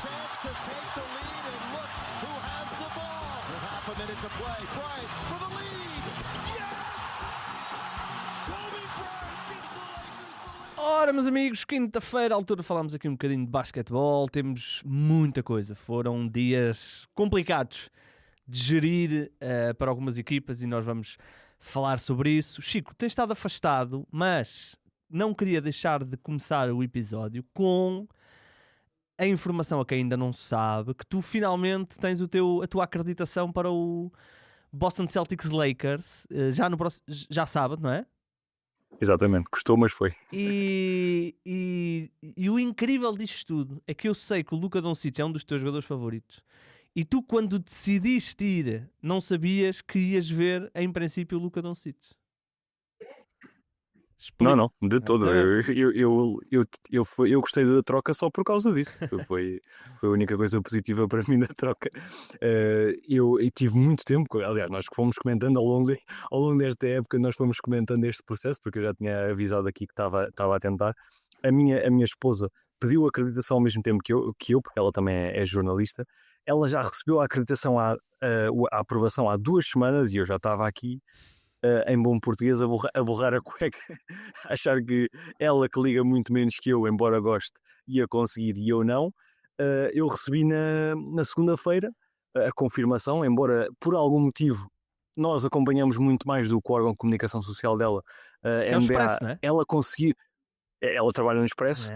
chance to take the lead, and look who has the ball. With half a minute to play. Bryant for the lead. Yes! Kobe Bryant gives the Lakers the lead. Ora, meus amigos, quinta-feira, à altura falámos aqui um bocadinho de basquetebol. Temos muita coisa. Foram dias complicados de gerir para algumas equipas e nós vamos falar sobre isso. Chico, tens estado afastado, mas não queria deixar de começar o episódio com a informação a quem ainda não sabe que tu finalmente tens a tua acreditação para o Boston Celtics Lakers já sábado, não é? Exatamente, custou, mas foi. E o incrível disto tudo é que eu sei que o Luka Doncic é um dos teus jogadores favoritos. E tu, quando decidiste ir, não sabias que ias ver, em princípio, o Luka Doncic. Não, de todo. Eu gostei da troca só por causa disso. Foi a única coisa positiva para mim na troca. Eu tive muito tempo, aliás, nós fomos comentando ao longo desta época, nós fomos comentando este processo, porque eu já tinha avisado aqui que estava a tentar. A minha esposa pediu a acreditação ao mesmo tempo que eu, porque ela também é jornalista. Ela já recebeu a acreditação, a aprovação há 2 semanas e eu já estava aqui, em bom português, a borrar a cueca, a achar que ela, que liga muito menos que eu, embora goste, ia conseguir e eu não. Eu recebi na segunda-feira a confirmação, embora por algum motivo nós acompanhamos muito mais do que o órgão de comunicação social dela, é o NBA, Expresso, não é? ela conseguiu. Ela trabalha no Expresso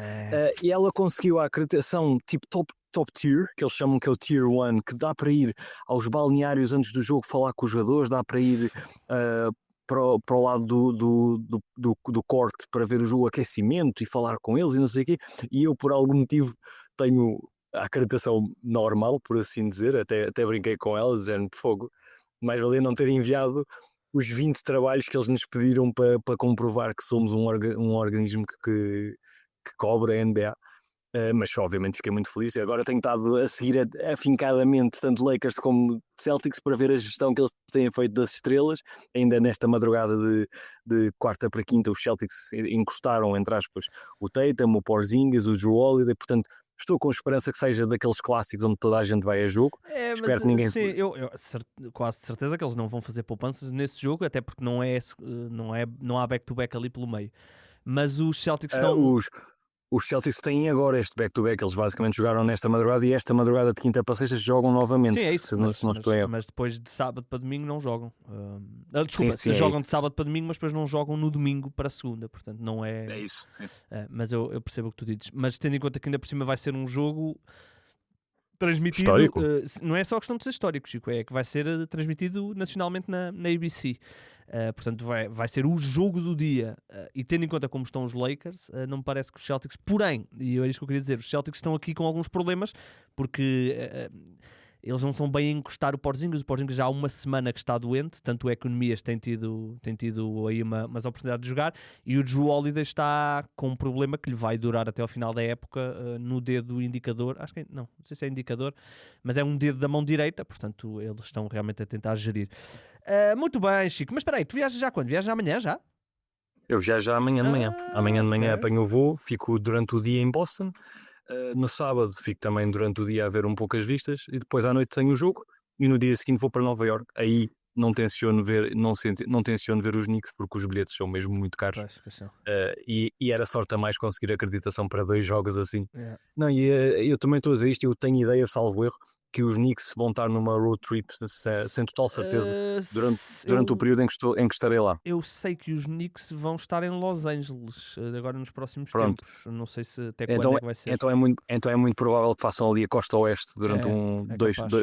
e ela conseguiu a acreditação tipo top tier, que eles chamam que é o Tier 1, que dá para ir aos balneários antes do jogo falar com os jogadores, dá para ir para o lado do corte para ver o jogo, aquecimento e falar com eles e não sei o quê. E eu, por algum motivo, tenho a acreditação normal, por assim dizer, até brinquei com ela, dizendo fogo, mais valia não ter enviado os 20 trabalhos que eles nos pediram para comprovar que somos um organismo que cobra a NBA. Mas obviamente fiquei muito feliz e agora tenho estado a seguir afincadamente tanto Lakers como Celtics para ver a gestão que eles têm feito das estrelas. Ainda nesta madrugada de quarta para quinta os Celtics encostaram, entre aspas, o Tatum, o Porzingis, o Jrue Holiday, portanto estou com esperança que seja daqueles clássicos onde toda a gente vai a jogo. Espero que ninguém... Sim, eu quase de certeza que eles não vão fazer poupanças nesse jogo, até porque não há back-to-back ali pelo meio. Mas os Celtics estão... Os Celtics têm agora este back-to-back, eles basicamente jogaram nesta madrugada e esta madrugada de quinta para sexta jogam novamente. Sim, é isso, mas depois de sábado para domingo não jogam. Desculpa, sim, jogam de sábado para domingo, mas depois não jogam no domingo para segunda, portanto não é... É isso. Mas eu percebo o que tu dizes. Mas tendo em conta que ainda por cima vai ser um jogo transmitido... não é só questão de ser histórico, Chico, é que vai ser transmitido nacionalmente na ABC. Portanto vai ser o jogo do dia, e tendo em conta como estão os Lakers, não me parece que os Celtics, porém, e é isso que eu queria dizer, os Celtics estão aqui com alguns problemas porque eles não são bem a encostar o Porzingis já há uma semana que está doente, tanto é que o Nemias tem tido aí umas oportunidades de jogar, e o Jrue Holiday está com um problema que lhe vai durar até ao final da época, no dedo indicador, acho que não sei se é indicador, mas é um dedo da mão direita, portanto eles estão realmente a tentar gerir. Muito bem, Chico, mas espera aí, tu viajas já quando? Viajas amanhã já? Eu já amanhã de manhã. Amanhã de manhã ok. apanho o voo, fico durante o dia em Boston. No sábado fico também durante o dia a ver um pouco as vistas e depois à noite tenho o jogo e no dia seguinte vou para Nova York. Aí não tenciono ver os Knicks porque os bilhetes são mesmo muito caros. E era sorte a mais conseguir acreditação para 2 jogos assim. Não, e eu também estou a dizer isto, eu tenho ideia, salvo erro, que os Knicks vão estar numa road trip sem total certeza durante o período em que estarei lá. Eu sei que os Knicks vão estar em Los Angeles agora nos próximos Pronto. tempos. Não sei se até quando é que vai ser. Então é muito provável que façam ali a costa oeste durante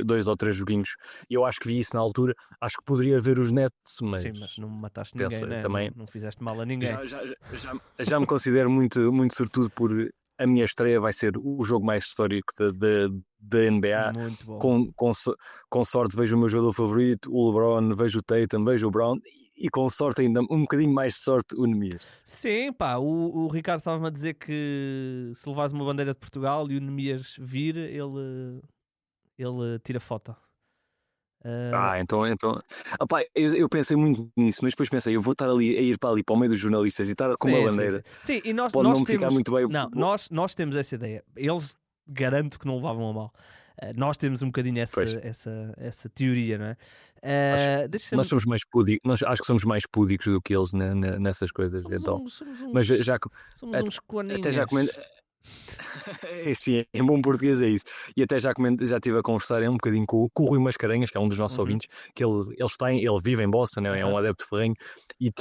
dois ou 3 joguinhos. E eu acho que vi isso na altura. Acho que poderia ver os Nets, mas... Sim, mas não mataste ninguém, né? Também... Não fizeste mal a ninguém. Já me considero muito, muito sortudo por... A minha estreia vai ser o jogo mais histórico da NBA. Muito bom. Com sorte vejo o meu jogador favorito, o LeBron, vejo o Tatum, vejo o Brown e com sorte ainda, um bocadinho mais de sorte, o Nemias. Sim, pá, o Ricardo estava-me a dizer que se levares uma bandeira de Portugal e o Nemias vir, ele tira foto. Então opá, eu pensei muito nisso, mas depois pensei, eu vou estar ali a ir para o meio dos jornalistas e estar com uma bandeira. Sim, e nós pode não temos, ficar muito bem. Não, nós temos essa ideia. Eles garanto que não levavam a mal. Nós temos um bocadinho essa teoria, não é? Nós somos mais púdicos, acho que somos mais púdicos do que eles nessas coisas. Somos Mas já uns coaninhas. até já comentei. Sim, em bom português é isso. E até já estive a conversar um bocadinho com o Rui Mascarenhas, que é um dos nossos ouvintes, que ele vive em Boston, né? É um adepto ferrenho, e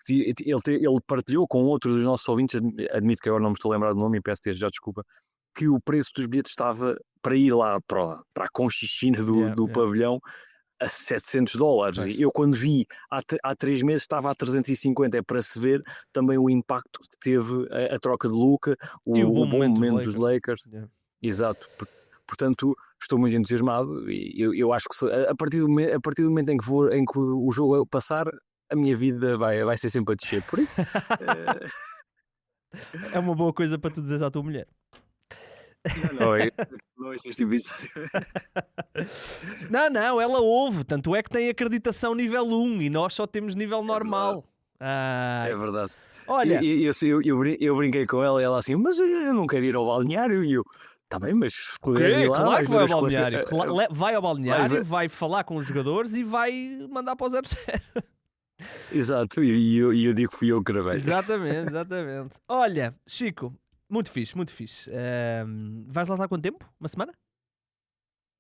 ele partilhou com outro dos nossos ouvintes, admito que agora não me estou a lembrar do nome e peço desde já desculpa, que o preço dos bilhetes estava para ir lá para a Conchichina do pavilhão a $700. Pois. Eu quando vi há 3 meses estava a 350. É para se ver também o impacto que teve a troca de Luka, o bom momento dos Lakers. Yeah. Exato. Portanto, estou muito entusiasmado e eu acho que a partir do momento em que o jogo passar, a minha vida vai ser sempre a descer. Por isso... É uma boa coisa para tu dizeres à tua mulher. Não é este episódio. Não, ela ouve, tanto é que tem acreditação nível 1 e nós só temos nível normal. É verdade. Olha, eu brinquei com ela e ela assim, mas eu não quero ir ao balneário. E eu, tá bem, mas puderes ir lá, claro que vai ao balneário. Vai ao vais balneário, ver. vai falar com os jogadores e vai mandar para o 0-0. Exato, e eu digo que fui eu que gravei. Exatamente. Olha, Chico, muito fixe. Vais lá estar quanto tempo? Uma semana?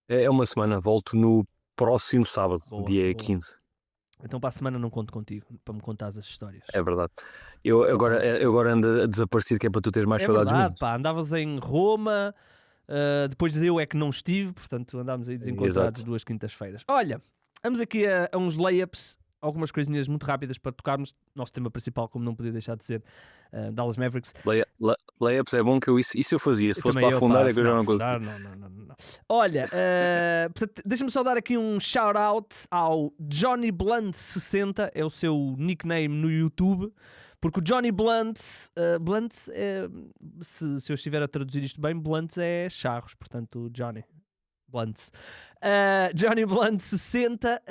É uma semana, volto no próximo sábado, dia 15. Então para a semana não conto contigo, para me contar as histórias. É verdade. Eu agora ando desaparecido, que é para tu teres mais saudades. É verdade, pá, andavas em Roma, depois eu é que não estive, portanto andámos aí desencontrados 2 quintas-feiras. Olha, vamos aqui a uns layups, algumas coisinhas muito rápidas para tocarmos. Nosso tema principal, como não podia deixar de ser, Dallas Mavericks. Layups é bom que isso eu fazia. Se fosse para afundar é que eu já não consigo. Não. Olha, deixa-me só dar aqui um shout-out ao Johnny Blunt 60, é o seu nickname no YouTube, porque o Johnny Blunt, se eu estiver a traduzir isto bem, Blunt é charros, portanto Johnny Blunt. Johnny Blunt 60,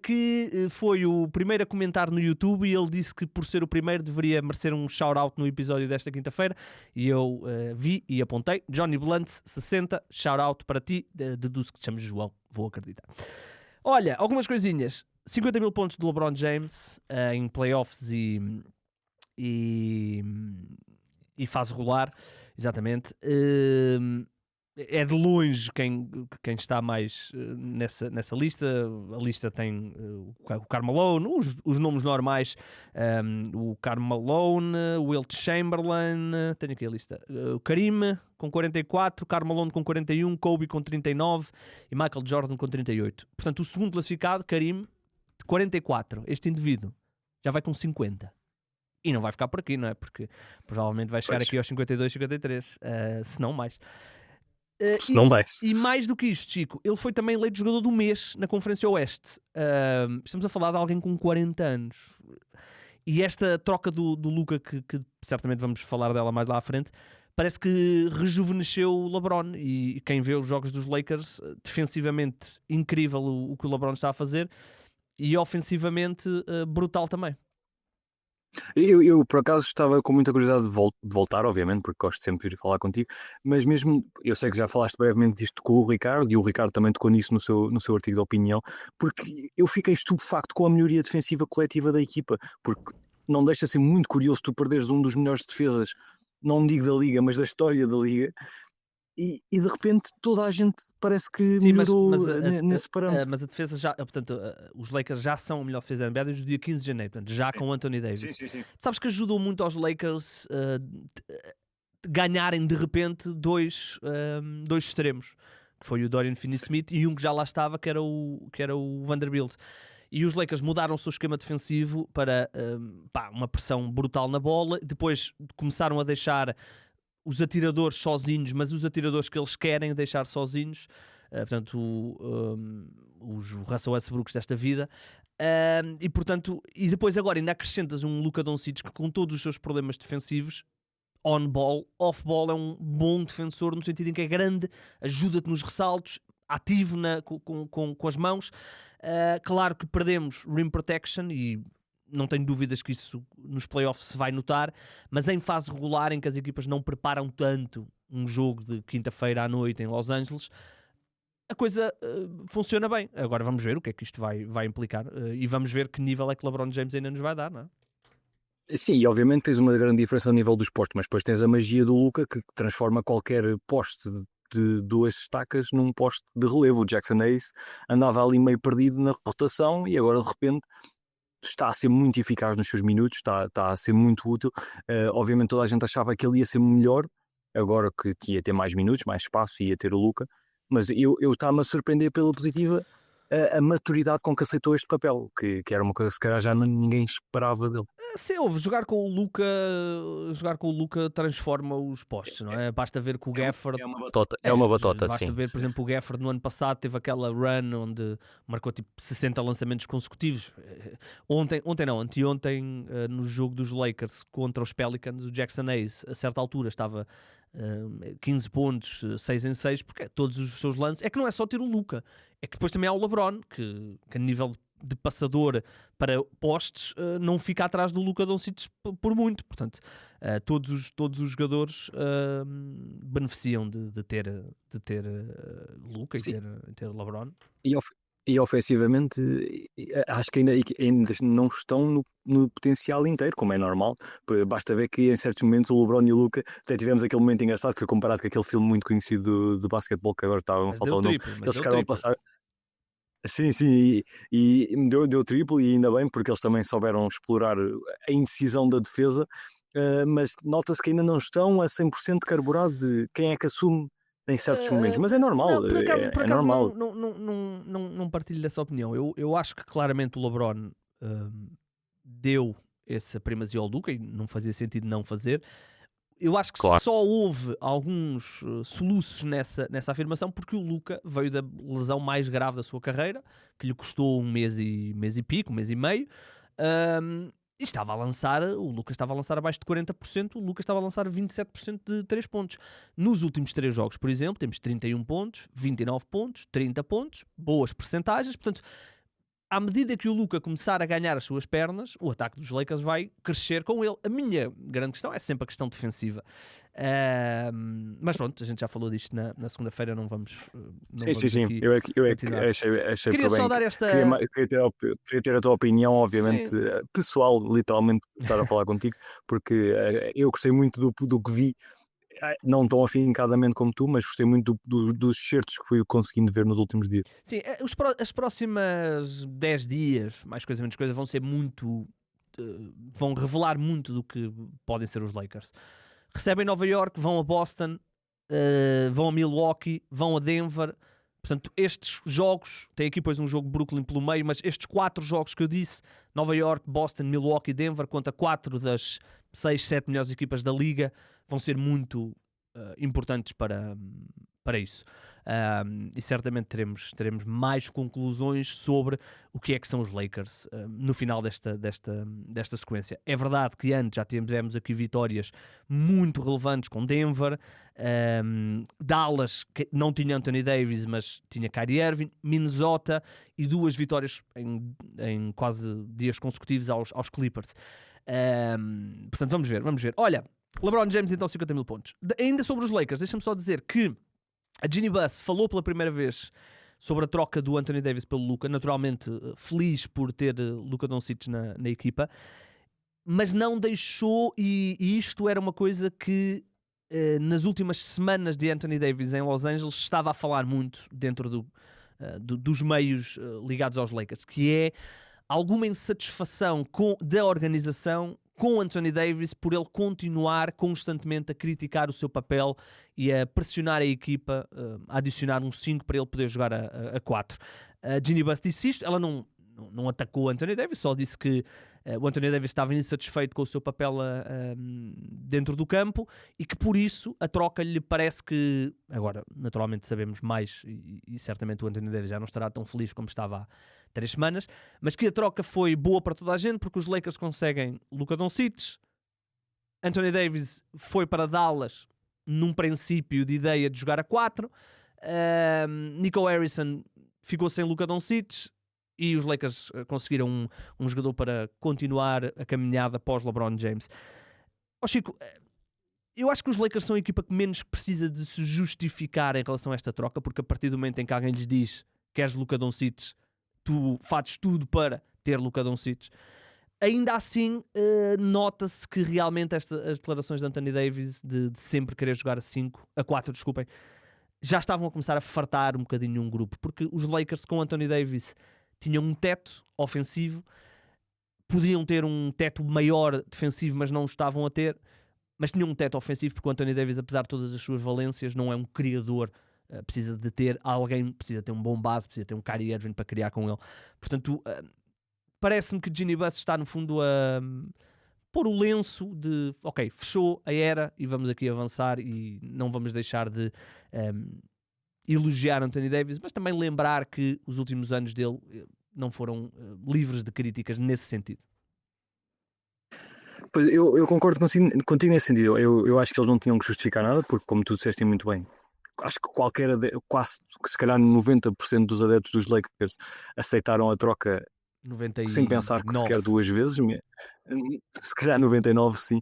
que foi o primeiro a comentar no YouTube, e ele disse que por ser o primeiro deveria merecer um shout-out no episódio desta quinta-feira, e eu vi e apontei. Johnny Blunt 60, shout-out para ti, deduzo que te chamas João, vou acreditar. Olha, algumas coisinhas. 50 mil pontos de LeBron James em playoffs e fase rolar, exatamente. É de longe quem está mais nessa lista. A lista tem o Karl Malone, os nomes normais, o Karl Malone, o Wilt Chamberlain, tenho aqui a lista, o Karim com 44, Karl Malone com 41, Kobe com 39 e Michael Jordan com 38. Portanto, o segundo classificado, Karim, 44. Este indivíduo já vai com 50. E não vai ficar por aqui, não é? Porque provavelmente vai chegar aqui aos 52, 53, se não mais. E mais do que isto, Chico, ele foi também eleito jogador do mês na Conferência Oeste. Estamos a falar de alguém com 40 anos. E esta troca do Luka, que certamente vamos falar dela mais lá à frente, parece que rejuvenesceu o LeBron. E quem vê os jogos dos Lakers, defensivamente incrível o que o LeBron está a fazer, e ofensivamente brutal também. Eu, por acaso, estava com muita curiosidade de voltar, obviamente, porque gosto sempre de ir falar contigo, mas mesmo, eu sei que já falaste brevemente disto com o Ricardo, e o Ricardo também tocou nisso no seu artigo de opinião, porque eu fiquei estupefacto com a melhoria defensiva coletiva da equipa, porque não deixa de ser muito curioso tu perderes um dos melhores defesas, não digo da Liga, mas da história da Liga, e de repente toda a gente parece que melhorou nesse parâmetro. Mas a defesa já, portanto, os Lakers já são a melhor defesa da NBA desde o dia 15 de janeiro, portanto, já com Anthony Davis. Sim. Sabes que ajudou muito aos Lakers ganharem de repente dois extremos, que foi o Dorian Finney-Smith e um que já lá estava, que era o Vanderbilt. E os Lakers mudaram o seu esquema defensivo para uma pressão brutal na bola, depois começaram a deixar os atiradores sozinhos, mas os atiradores que eles querem deixar sozinhos, portanto, os Russell Westbrooks desta vida, e portanto, e depois agora ainda acrescentas um Luka Doncic que, com todos os seus problemas defensivos, on-ball, off-ball, é um bom defensor no sentido em que é grande, ajuda-te nos ressaltos, ativo com as mãos. Claro que perdemos rim protection e não tenho dúvidas que isso nos playoffs se vai notar, mas em fase regular, em que as equipas não preparam tanto um jogo de quinta-feira à noite em Los Angeles, a coisa funciona bem. Agora vamos ver o que é que isto vai implicar e vamos ver que nível é que LeBron James ainda nos vai dar, não é? Sim, e obviamente tens uma grande diferença ao nível dos postos, mas depois tens a magia do Luka que transforma qualquer poste de 2 estacas num poste de relevo. O Jackson Hayes andava ali meio perdido na rotação e agora de repente está a ser muito eficaz nos seus minutos, está a ser muito útil. Obviamente toda a gente achava que ele ia ser melhor, agora que ia ter mais minutos, mais espaço, ia ter o Luka, mas eu estava-me a surpreender pela positiva a maturidade com que aceitou este papel, que era uma coisa que se calhar já ninguém esperava dele. Sim, jogar com o Luka transforma os postes, não é? Basta ver que o Gafford... É uma batota, basta sim. ver, por exemplo, o Gafford no ano passado teve aquela run onde marcou tipo 60 lançamentos consecutivos. Anteontem, no jogo dos Lakers contra os Pelicans, o Jackson Hayes, a certa altura, estava 15 pontos, 6 em 6, porque todos os seus lances... É que não é só ter o Luka, é que depois também há o LeBron, que a nível de passador para postes não fica atrás do Luka Doncic por muito. Portanto, todos os jogadores beneficiam de ter Luka e ter LeBron. E ofensivamente, acho que ainda não estão no potencial inteiro, como é normal. Basta ver que em certos momentos o LeBron e o Luka, até tivemos aquele momento engraçado que foi comparado com aquele filme muito conhecido de basquetebol que agora estava a faltar o nome. Eles ficaram a passar. Sim, e deu triplo e ainda bem, porque eles também souberam explorar a indecisão da defesa, mas nota-se que ainda não estão a 100% carburados de quem é que assume em certos momentos, mas é normal. Não, por acaso é normal. não partilho dessa opinião. Eu acho que claramente o LeBron deu essa primazia ao Luka e não fazia sentido não fazer. Eu acho que só houve alguns soluços nessa afirmação porque o Luka veio da lesão mais grave da sua carreira, que lhe custou um mês e meio, e estava a lançar, o Luka estava a lançar abaixo de 40%, o Luka estava a lançar 27% de 3 pontos. Nos últimos 3 jogos, por exemplo, temos 31 pontos, 29 pontos, 30 pontos, boas percentagens, portanto... À medida que o Luka começar a ganhar as suas pernas, o ataque dos Lakers vai crescer com ele. A minha grande questão é sempre a questão defensiva. Mas pronto, a gente já falou disto na segunda-feira, não vamos Sim. Eu achei queria só bem. dar esta... Queria ter a tua opinião, obviamente, pessoal, literalmente, estar a falar contigo, porque eu gostei muito do que vi. Não tão afincadamente como tu, mas gostei muito dos certos que fui conseguindo ver nos últimos dias. Sim, as próximas 10 dias, mais coisa menos coisa, vão ser muito... vão revelar muito do que podem ser os Lakers. Recebem Nova York, vão a Boston, vão a Milwaukee, vão a Denver. Portanto, estes jogos, tem aqui depois um jogo Brooklyn pelo meio, mas estes 4 jogos que eu disse, Nova York, Boston, Milwaukee e Denver, contra 4 das 6, 7 melhores equipas da liga, vão ser muito importantes para isso. E certamente teremos mais conclusões sobre o que é que são os Lakers no final desta sequência. É verdade que antes já tivemos aqui vitórias muito relevantes com Denver, Dallas, que não tinha Anthony Davis, mas tinha Kyrie Irving, Minnesota e 2 vitórias em quase dias consecutivos aos Clippers. Portanto, vamos ver. Olha, LeBron James então 50 mil pontos. Ainda sobre os Lakers, deixa-me só dizer que a Ginny Buss falou pela primeira vez sobre a troca do Anthony Davis pelo Luka, naturalmente feliz por ter Luka Doncic na equipa, mas não deixou, e isto era uma coisa que nas últimas semanas de Anthony Davis em Los Angeles estava a falar muito dentro dos meios ligados aos Lakers, que é alguma insatisfação da organização com Anthony Davis por ele continuar constantemente a criticar o seu papel e a pressionar a equipa a adicionar um 5 para ele poder jogar a 4. A Ginny Buss disse isto, ela não atacou o Anthony Davis, só disse que o Anthony Davis estava insatisfeito com o seu papel dentro do campo e que por isso a troca lhe parece que, agora naturalmente sabemos mais e certamente o Anthony Davis já não estará tão feliz como estava há 3 semanas, mas que a troca foi boa para toda a gente porque os Lakers conseguem Luka Doncic, Anthony Davis foi para Dallas num princípio de ideia de jogar a 4, Nico Harrison ficou sem Luka Doncic, E os Lakers conseguiram um jogador para continuar a caminhada pós LeBron James. Chico, eu acho que os Lakers são a equipa que menos precisa de se justificar em relação a esta troca, porque a partir do momento em que alguém lhes diz queres Luka Doncic, tu fazes tudo para ter Luka Doncic. Ainda assim, nota-se que realmente as declarações de Anthony Davis de sempre querer jogar a 4, desculpem, já estavam a começar a fartar um bocadinho um grupo, porque os Lakers com Anthony Davis tinham um teto ofensivo, podiam ter um teto maior defensivo, mas não o estavam a ter, mas tinham um teto ofensivo, porque o Anthony Davis, apesar de todas as suas valências, não é um criador, precisa de ter alguém, precisa ter um bom base, precisa ter um Kyrie Irving para criar com ele. Portanto, parece-me que Jeanie Buss está no fundo a pôr o lenço de ok, fechou a era e vamos aqui avançar e não vamos deixar de elogiar Anthony Davis, mas também lembrar que os últimos anos dele não foram livres de críticas nesse sentido. Pois eu concordo contigo nesse sentido. Eu acho que eles não tinham que justificar nada, porque como tu disseste muito bem, acho que quase se calhar 90% dos adeptos dos Lakers aceitaram a troca 99. sem pensar que sequer duas vezes, se calhar 99 sim,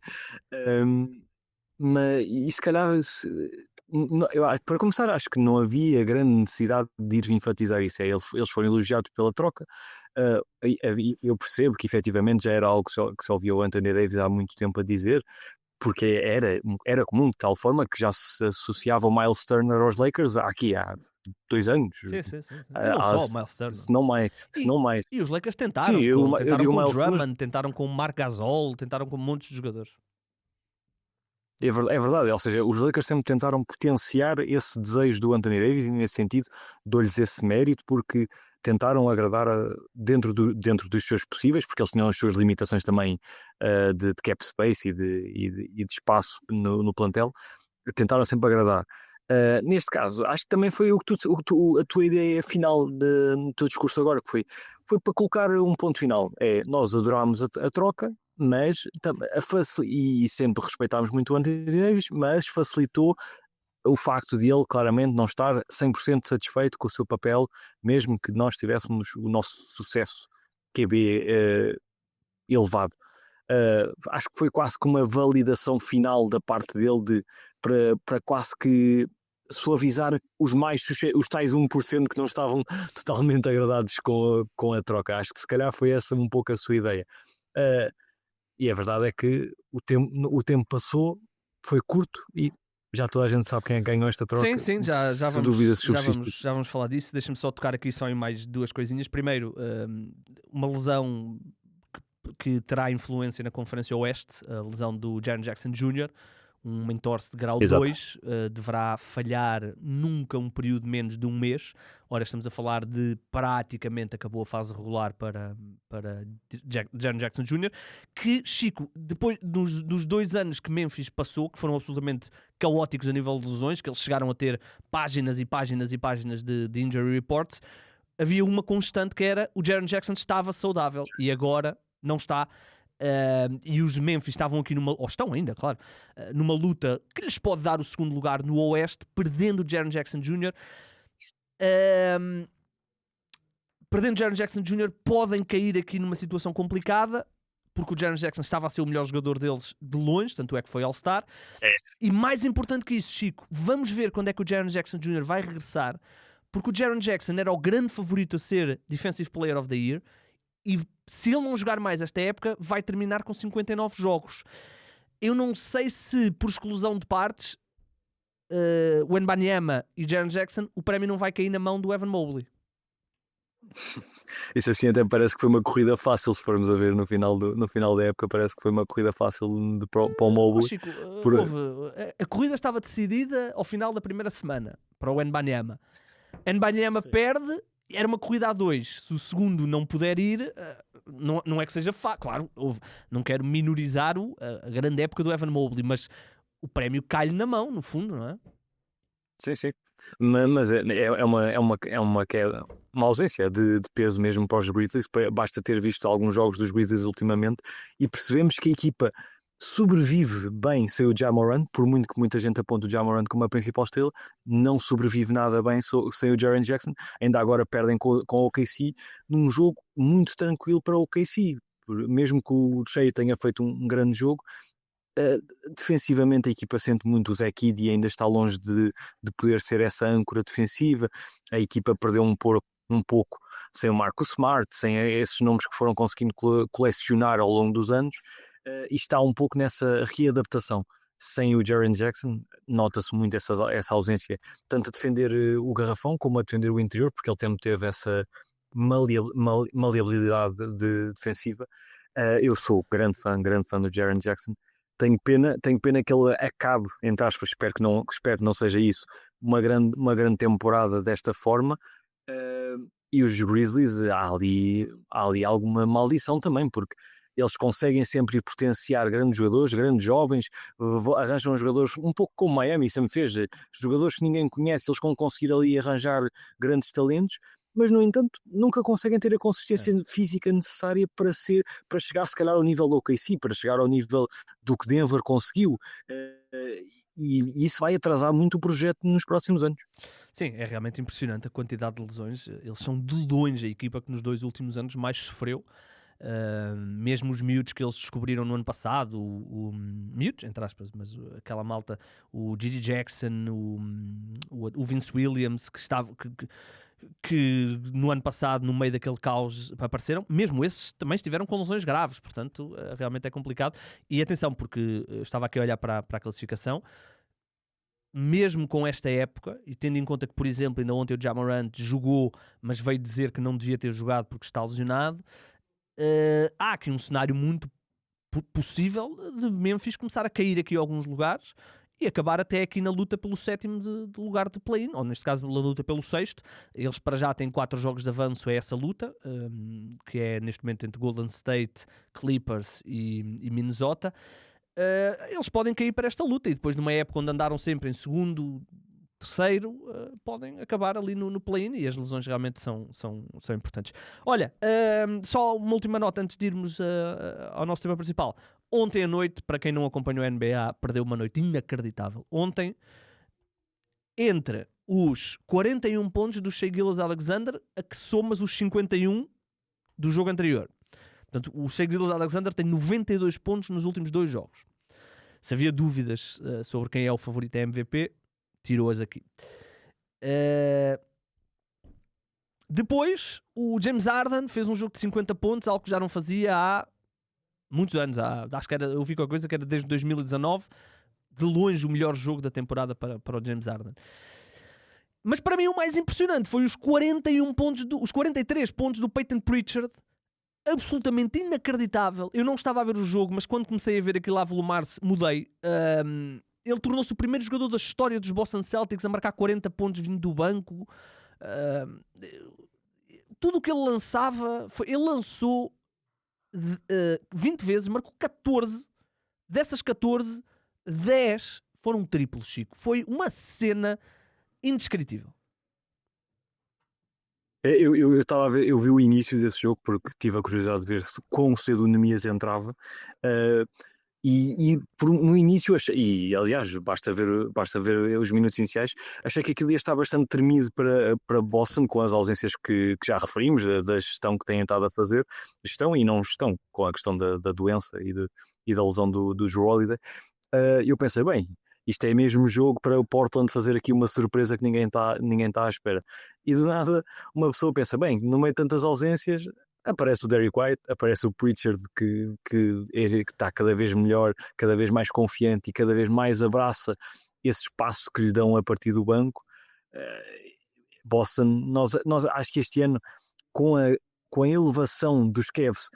mas e se calhar para começar acho que não havia grande necessidade de ir enfatizar isso, eles foram elogiados pela troca. Eu percebo que efetivamente já era algo que se ouvia o Anthony Davis há muito tempo a dizer, porque era comum de tal forma que já se associava o Miles Turner aos Lakers há 2 anos. Sim. Não só o Miles Turner. Se não mais. E os Lakers tentaram. Sim, tentaram com o Miles Drummond, Turner. tentaram com o Marc Gasol, tentaram com montes de jogadores. É verdade, ou seja, os Lakers sempre tentaram potenciar esse desejo do Anthony Davis e nesse sentido dou-lhes esse mérito porque tentaram agradar dentro dos seus possíveis, porque eles tinham as suas limitações também de cap space e de espaço no plantel, tentaram sempre agradar. Neste caso, acho que também foi a tua ideia final no teu discurso agora, que foi para colocar um ponto final. Nós adorámos a troca, mas e sempre respeitámos muito o Anthony Davis, mas facilitou o facto de ele claramente não estar 100% satisfeito com o seu papel, mesmo que nós tivéssemos o nosso sucesso QB elevado. Acho que foi quase que uma validação final da parte dele para quase que suavizar os tais 1% que não estavam totalmente agradados com a troca. Acho que se calhar foi essa um pouco a sua ideia. E a verdade é que o tempo passou, foi curto e já toda a gente sabe quem ganhou esta troca. Sim, já vamos falar disso. Deixa-me só tocar aqui só em mais 2 coisinhas. Primeiro, uma lesão que terá influência na Conferência Oeste, a lesão do Jaren Jackson Jr., um entorse de grau 2, deverá falhar nunca um período menos de um mês. Ora, estamos a falar de praticamente acabou a fase regular para Jaren Jackson Jr., que, Chico, depois dos 2 anos que Memphis passou, que foram absolutamente caóticos a nível de lesões, que eles chegaram a ter páginas e páginas e páginas de injury reports, havia uma constante que era o Jaren Jackson estava saudável e agora não está. E os Memphis estavam aqui ou estão ainda, claro, numa luta que lhes pode dar o segundo lugar no Oeste, perdendo o Jaren Jackson Jr. Perdendo o Jaren Jackson Jr. podem cair aqui numa situação complicada, porque o Jaren Jackson estava a ser o melhor jogador deles de longe, tanto é que foi All-Star. E mais importante que isso, Chico, vamos ver quando é que o Jaren Jackson Jr. vai regressar, porque o Jaren Jackson era o grande favorito a ser Defensive Player of the Year, e se ele não jogar mais esta época, vai terminar com 59 jogos. Eu não sei se, por exclusão de partes, o Wembanyama e Jaren Jackson, o prémio não vai cair na mão do Evan Mobley. Isso assim até parece que foi uma corrida fácil, se formos a ver no final da época, parece que foi uma corrida fácil para o Mobley. Chico, a corrida estava decidida ao final da primeira semana para o Wembanyama. Wembanyama perde. Era uma corrida a 2. Se o segundo não puder ir, não é que seja fácil. Claro, não quero minorizar a grande época do Evan Mobley, mas o prémio cai-lhe na mão, no fundo, não é? Sim. Mas é uma queda, uma ausência de peso mesmo para os Grizzlies. Basta ter visto alguns jogos dos Grizzlies ultimamente e percebemos que a equipa sobrevive bem sem o Ja Morant, por muito que muita gente aponte o Ja Morant como a principal estrela, não sobrevive nada bem sem o Jaren Jackson. Ainda agora perdem com o OKC num jogo muito tranquilo para o OKC. Mesmo que o Shea tenha feito um grande jogo, defensivamente a equipa sente muito o Zach Edey e ainda está longe de poder ser essa âncora defensiva. A equipa perdeu um pouco sem o Marcus Smart, sem esses nomes que foram conseguindo colecionar ao longo dos anos, e está um pouco nessa readaptação. Sem o Jaren Jackson, nota-se muito essa ausência, tanto a defender o garrafão como a defender o interior, porque ele sempre teve essa maleabilidade defensiva. Eu sou grande fã do Jaren Jackson. Tenho pena que ele acabe, entre aspas, espero que não seja isso, uma grande temporada desta forma. E os Grizzlies, há ali alguma maldição também, porque eles conseguem sempre potenciar grandes jogadores, grandes jovens, arranjam jogadores um pouco como Miami sempre fez, jogadores que ninguém conhece, eles vão conseguir ali arranjar grandes talentos, mas no entanto nunca conseguem ter a consistência física necessária para chegar se calhar ao nível do OKC, para chegar ao nível do que Denver conseguiu, e isso vai atrasar muito o projeto nos próximos anos. Sim, é realmente impressionante a quantidade de lesões. Eles são de longe a equipa que nos 2 últimos anos mais sofreu. Mesmo os miúdos que eles descobriram no ano passado, miúdos, entre aspas, mas aquela malta, o Gigi Jackson, o Vince Williams, que no ano passado, no meio daquele caos, apareceram, mesmo esses também estiveram com lesões graves, portanto, realmente é complicado. E atenção, porque eu estava aqui a olhar para a classificação, mesmo com esta época, e tendo em conta que, por exemplo, ainda ontem o Ja Morant jogou, mas veio dizer que não devia ter jogado porque está lesionado, há aqui um cenário muito possível de Memphis começar a cair aqui em alguns lugares e acabar até aqui na luta pelo 7º de lugar de play-in, ou neste caso na luta pelo 6º. Eles para já têm 4 jogos de avanço a essa luta, que é neste momento entre Golden State, Clippers e Minnesota. Eles podem cair para esta luta e depois numa época onde andaram sempre em segundo, terceiro, podem acabar ali no play-in, e as lesões realmente são importantes. Olha, só uma última nota antes de irmos ao nosso tema principal. Ontem à noite, para quem não acompanhou a NBA, perdeu uma noite inacreditável. Ontem, entre os 41 pontos do Shai Gilgeous-Alexander, a que somas os 51 do jogo anterior. Portanto, o Shai Gilgeous-Alexander tem 92 pontos nos últimos 2 jogos. Se havia dúvidas sobre quem é o favorito a MVP, tirou-as aqui. Depois, o James Harden fez um jogo de 50 pontos, algo que já não fazia há muitos anos. Acho que eu vi qualquer coisa que era desde 2019. De longe o melhor jogo da temporada para o James Harden. Mas para mim o mais impressionante foi os 43 pontos do Peyton Pritchard. Absolutamente inacreditável. Eu não estava a ver o jogo, mas quando comecei a ver aquilo a volumar-se, mudei. Ele tornou-se o primeiro jogador da história dos Boston Celtics a marcar 40 pontos vindo do banco. Tudo o que ele lançava, ele lançou 20 vezes, marcou 14. Dessas 14, 10 foram triplos, Chico. Foi uma cena indescritível. Eu estava a ver, eu vi o início desse jogo porque tive a curiosidade de ver quão cedo o Nemias entrava, no início achei, e aliás basta ver os minutos iniciais, achei que aquilo ia estar bastante tremido para Boston, com as ausências que já referimos, da gestão que têm estado a fazer, gestão e não gestão, com a questão da doença e da lesão do Jrue Holiday. Eu pensei, bem, isto é mesmo jogo para o Portland fazer aqui uma surpresa que ninguém está à espera. E do nada, uma pessoa pensa, bem, no meio de tantas ausências, aparece o Derrick White, aparece o Pritchard, que está cada vez melhor, cada vez mais confiante e cada vez mais abraça esse espaço que lhe dão a partir do banco. Boston, nós acho que este ano, com a elevação dos Cavs,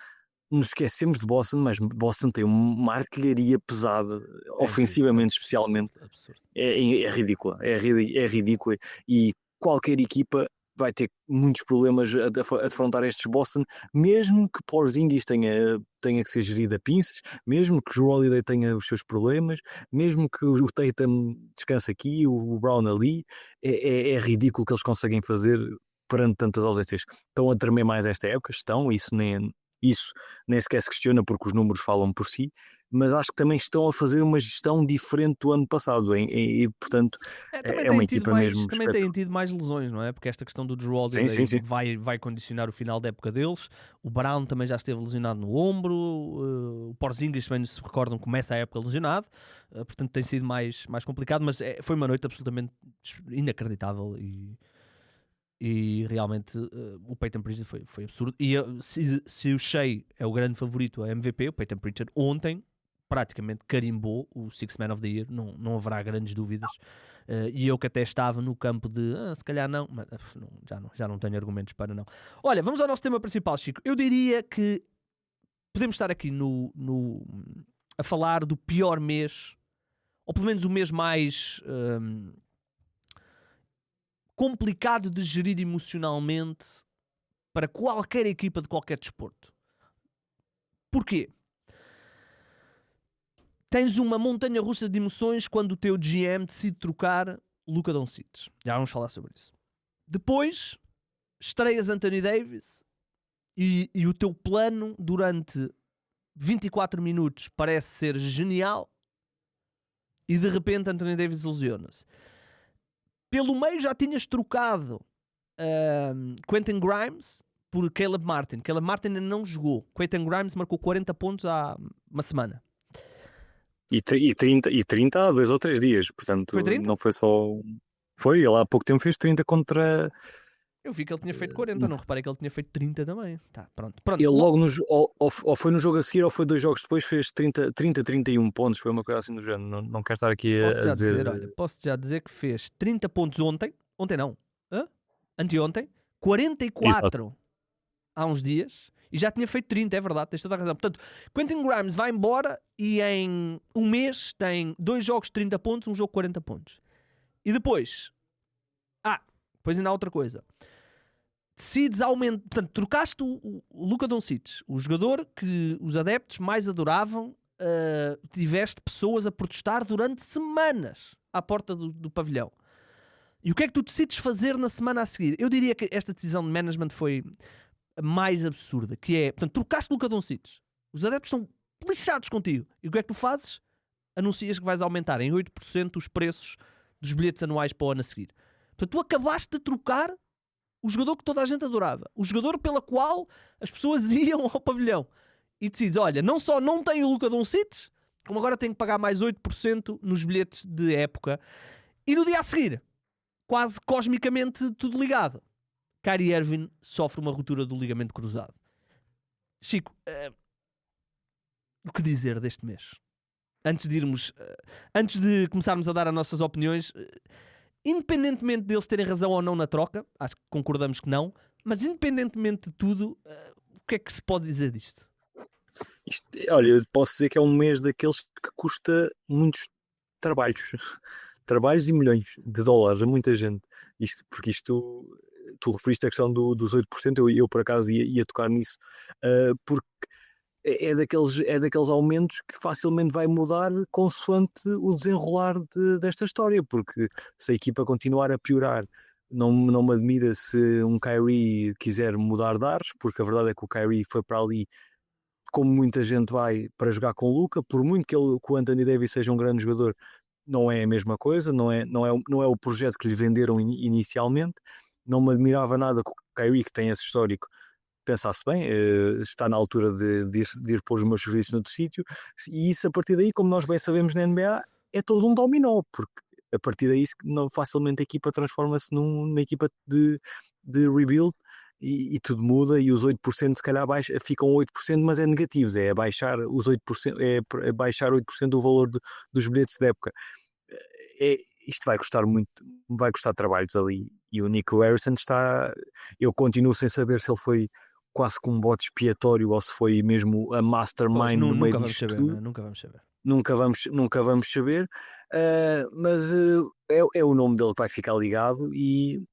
nos esquecemos de Boston, mas Boston tem uma artilharia pesada, ofensivamente especialmente. Absurdo. É ridícula, é ridícula, e qualquer equipa vai ter muitos problemas a defrontar estes Boston, mesmo que Porzingis tenha que ser gerido a pinças, mesmo que Jrue Holiday tenha os seus problemas, mesmo que o Tatum descanse aqui, o Brown ali, é ridículo o que eles conseguem fazer perante tantas ausências. Estão a tremer mais esta época, isso nem sequer se questiona porque os números falam por si, mas acho que também estão a fazer uma gestão diferente do ano passado, e portanto é uma equipa mesmo também têm tido mais lesões, não é? Porque esta questão do Drew Holiday sim. vai condicionar o final da época deles. O Brown também já esteve lesionado no ombro, o Porzingis também, se recordam, começa a época lesionado, portanto tem sido mais complicado, mas foi uma noite absolutamente inacreditável e realmente o Peyton Pritchard foi absurdo. E se o Shea é o grande favorito a MVP, o Peyton Pritchard ontem praticamente carimbou o Sixth Man of the Year, não haverá grandes dúvidas. E eu que até estava no campo de se calhar não, mas já não tenho argumentos para não. Olha, vamos ao nosso tema principal, Chico. Eu diria que podemos estar aqui a falar do pior mês, ou pelo menos o mês mais complicado de gerir emocionalmente para qualquer equipa de qualquer desporto. Porquê? Tens uma montanha russa de emoções quando o teu GM decide trocar Luka Doncic. Já vamos falar sobre isso. Depois, estreias Anthony Davis e o teu plano durante 24 minutos parece ser genial e de repente Anthony Davis lesiona-se. Pelo meio já tinhas trocado Quentin Grimes por Caleb Martin. Caleb Martin ainda não jogou. Quentin Grimes marcou 40 pontos há uma semana. E 30 há 2 ou 3 dias, portanto Foi 30? não foi só... Foi, ele há pouco tempo fez 30 contra... Eu vi que ele tinha feito 40, não reparei que ele tinha feito 30 também. Tá, pronto. Ele logo ou foi no jogo a seguir ou foi 2 jogos depois, fez 31 pontos, foi uma coisa assim do género. Não quero estar aqui a dizer... Olha, posso já dizer que fez 30 pontos ontem não, anteontem, 44 Exato. há uns dias e já tinha feito 30, é verdade, tens toda a razão. Portanto, Quentin Grimes vai embora e em um mês tem 2 jogos de 30 pontos, um jogo de 40 pontos. E depois, depois ainda há outra coisa. Decides aumentar, portanto, trocaste o Luka Doncic, o jogador que os adeptos mais adoravam, tiveste pessoas a protestar durante semanas à porta do pavilhão. E o que é que tu decides fazer na semana a seguir? Eu diria que esta decisão de management foi a mais absurda, que é, portanto, trocaste Luka Doncic, os adeptos estão lixados contigo, e o que é que tu fazes? Anuncias que vais aumentar em 8% os preços dos bilhetes anuais para o ano a seguir. Portanto, tu acabaste de trocar o jogador que toda a gente adorava, o jogador pela qual as pessoas iam ao pavilhão, e decides, olha, não só não tem o Luka Doncic, como agora tenho que pagar mais 8% nos bilhetes de época. E no dia a seguir, quase cosmicamente tudo ligado, Kyrie Irving sofre uma ruptura do ligamento cruzado. Chico, o que dizer deste mês? Antes de começarmos a dar as nossas opiniões, independentemente deles terem razão ou não na troca, acho que concordamos que não, mas independentemente de tudo, o que é que se pode dizer disto? Olha, eu posso dizer que é um mês daqueles que custa muitos trabalhos e milhões de dólares a muita gente. Porque tu referiste a questão dos 8%, eu por acaso ia tocar nisso, porque é daqueles aumentos que facilmente vai mudar consoante o desenrolar desta história, porque se a equipa continuar a piorar, não me admira se um Kyrie quiser mudar de ares, porque a verdade é que o Kyrie foi para ali, como muita gente vai, para jogar com o Luka, por muito que o Anthony Davis seja um grande jogador, não é a mesma coisa, não é o projeto que lhe venderam inicialmente. Não me admirava nada que o Kyrie, que tem esse histórico, pensasse bem, está na altura de ir pôr os meus serviços noutro sítio, e isso a partir daí, como nós bem sabemos na NBA, é todo um dominó, porque a partir daí facilmente a equipa transforma-se numa equipa de rebuild, e tudo muda, e os 8% se calhar ficam 8%, mas é negativos, é abaixar os 8%, é baixar 8% do valor dos bilhetes de época. Isto vai custar muito, vai custar trabalhos ali, e o Nico Harrison eu continuo sem saber se ele foi quase com um bote expiatório ou se foi mesmo a mastermind no meio disto tudo. Nunca vamos saber. Nunca vamos saber, mas é o nome dele que vai ficar ligado, e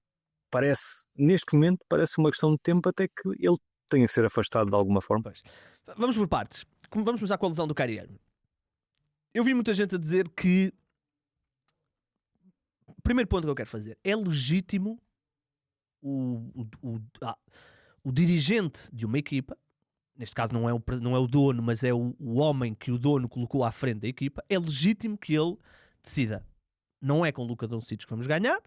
neste momento parece uma questão de tempo até que ele tenha que ser afastado de alguma forma. Pois. Vamos por partes. Vamos começar com a lesão do Kyrie Irving. Eu vi muita gente a dizer que o primeiro ponto que eu quero fazer, é legítimo o dirigente de uma equipa neste caso não é o dono, mas é o homem que o dono colocou à frente da equipa, é legítimo que ele decida. Não é com Luka Doncic que vamos ganhar,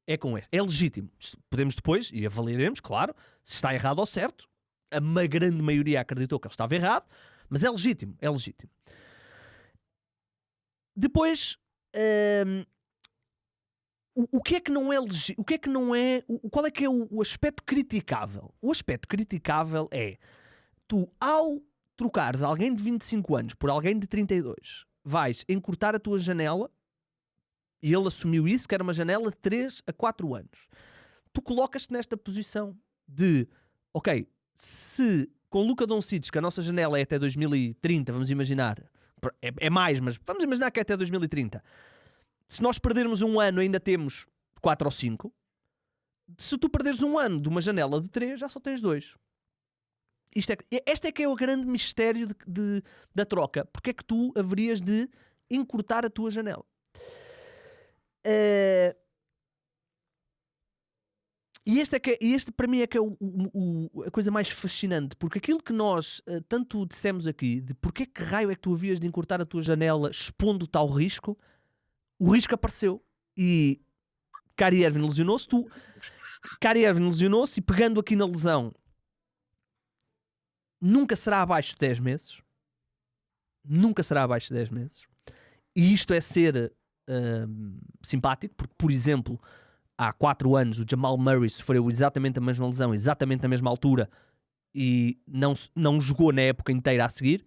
é com ele. É legítimo. Podemos depois, e avaliaremos, claro, se está errado ou certo. A grande maioria acreditou que ele estava errado, mas é legítimo, é legítimo. Depois, o que é que não é legítimo? O que é que não é... Qual é que é o aspecto criticável? O aspecto criticável é tu, ao trocares alguém de 25 anos por alguém de 32, vais encurtar a tua janela, e ele assumiu isso, que era uma janela de 3 a 4 anos. Tu colocas-te nesta posição de, ok, se com Luka Doncic, que a nossa janela é até 2030, vamos imaginar, é mais, mas vamos imaginar que é até 2030. Se nós perdermos um ano, ainda temos 4 ou 5. Se tu perderes um ano de uma janela de 3, já só tens 2. Este é que é o grande mistério da troca. Porque é que tu haverias de encurtar a tua janela? E este para mim é que é a coisa mais fascinante, porque aquilo que nós tanto dissemos aqui, de porque é que raio é que tu havias de encurtar a tua janela expondo-te ao risco, o risco apareceu. E Kyrie Irving lesionou-se, e pegando aqui na lesão, nunca será abaixo de 10 meses. Nunca será abaixo de 10 meses. E isto é ser simpático, porque, por exemplo, há 4 anos o Jamal Murray sofreu exatamente a mesma lesão, exatamente na mesma altura, e não jogou na época inteira a seguir.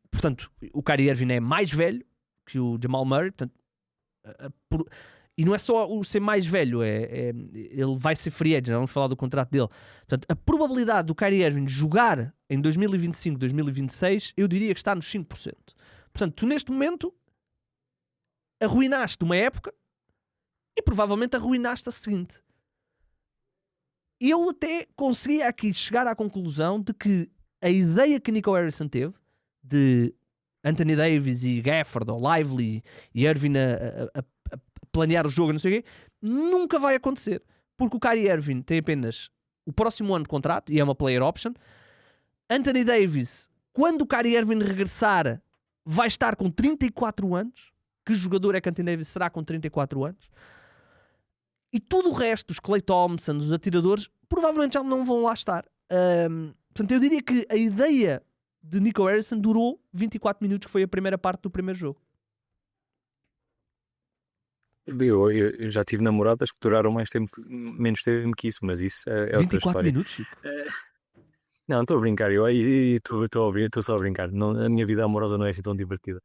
Portanto, o Kyrie Irving é mais velho que o Jamal Murray, portanto, e não é só o ser mais velho, ele vai ser free agent, vamos falar do contrato dele. Portanto, a probabilidade do Kyrie Irving jogar em 2025, 2026, eu diria que está nos 5%. Portanto, tu neste momento arruinaste uma época e provavelmente arruinaste a seguinte. Eu até conseguia aqui chegar à conclusão de que a ideia que Nico Harrison teve de Anthony Davis e Gafford ou Lively e Irving a planear o jogo, não sei o quê, nunca vai acontecer. Porque o Kyrie Irving tem apenas o próximo ano de contrato e é uma player option. Anthony Davis, quando o Kyrie Irving regressar, vai estar com 34 anos. Que jogador é que Anthony Davis será com 34 anos? E tudo o resto, os Klay Thompson, os atiradores, provavelmente já não vão lá estar. Portanto, eu diria que a ideia de Nico Harrison durou 24 minutos, que foi a primeira parte do primeiro jogo. Eu já tive namoradas que duraram menos tempo que isso, mas isso é outra 24 história. minutos, Chico? Não, estou a brincar, estou só a brincar. Não, a minha vida amorosa não é assim tão divertida.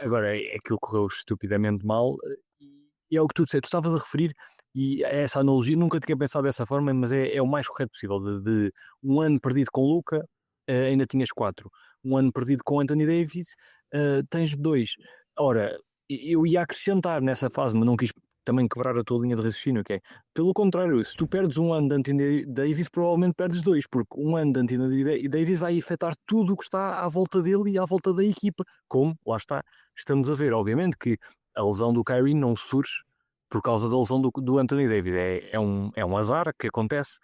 Agora, aquilo correu estupidamente mal, e é o que tu disseste, tu estavas a referir, e essa analogia nunca tinha pensado dessa forma, mas é o mais correto possível. De um ano perdido com Luka, ainda tinhas 4. Um ano perdido com Anthony Davis, tens 2. Ora, eu ia acrescentar nessa fase, mas não quis também quebrar a tua linha de raciocínio, que é, pelo contrário, se tu perdes um ano de Anthony Davis, provavelmente perdes 2, porque um ano de Anthony Davis vai afetar tudo o que está à volta dele e à volta da equipa, como, lá está, estamos a ver, obviamente, que a lesão do Kyrie não surge por causa da lesão do Anthony Davis, é um azar que acontece,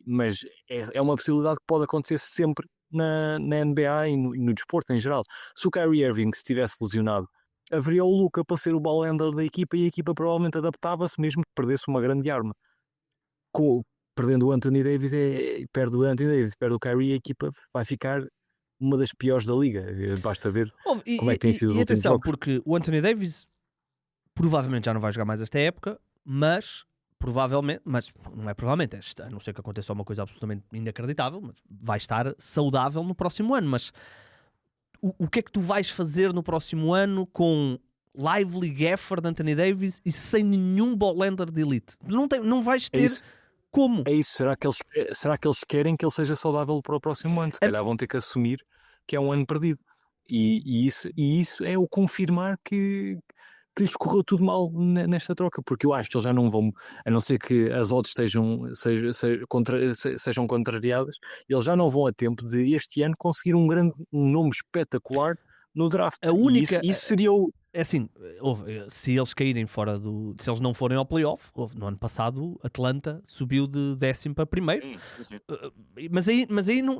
mas é uma possibilidade que pode acontecer sempre na NBA e no desporto em geral. Se o Kyrie Irving se tivesse lesionado, haveria o Luka para ser o ball handler da equipa, e a equipa provavelmente adaptava-se mesmo que perdesse uma grande arma. Perdendo o Anthony Davis, perde o Anthony Davis, perde o Kyrie, a equipa vai ficar uma das piores da liga. Basta ver como é que tem sido os últimos jogos. Porque o Anthony Davis provavelmente já não vai jogar mais esta época, mas não é provavelmente, a não ser que aconteça uma coisa absolutamente inacreditável, mas vai estar saudável no próximo ano. Mas o que é que tu vais fazer no próximo ano com Lively, Gafford, Anthony Davis e sem nenhum ball-handler de elite? Não vais ter como. É isso. Será que eles querem que ele seja saudável para o próximo ano? Se calhar vão ter que assumir que é um ano perdido. E isso é o confirmar que lhes correu tudo mal nesta troca, porque eu acho que eles já não vão, a não ser que as odds sejam contrariadas, eles já não vão a tempo de este ano conseguir um nome espetacular no draft. Isso seria é assim, se eles caírem fora se eles não forem ao playoff, no ano passado Atlanta subiu de 10º para primeiro. Sim. Mas aí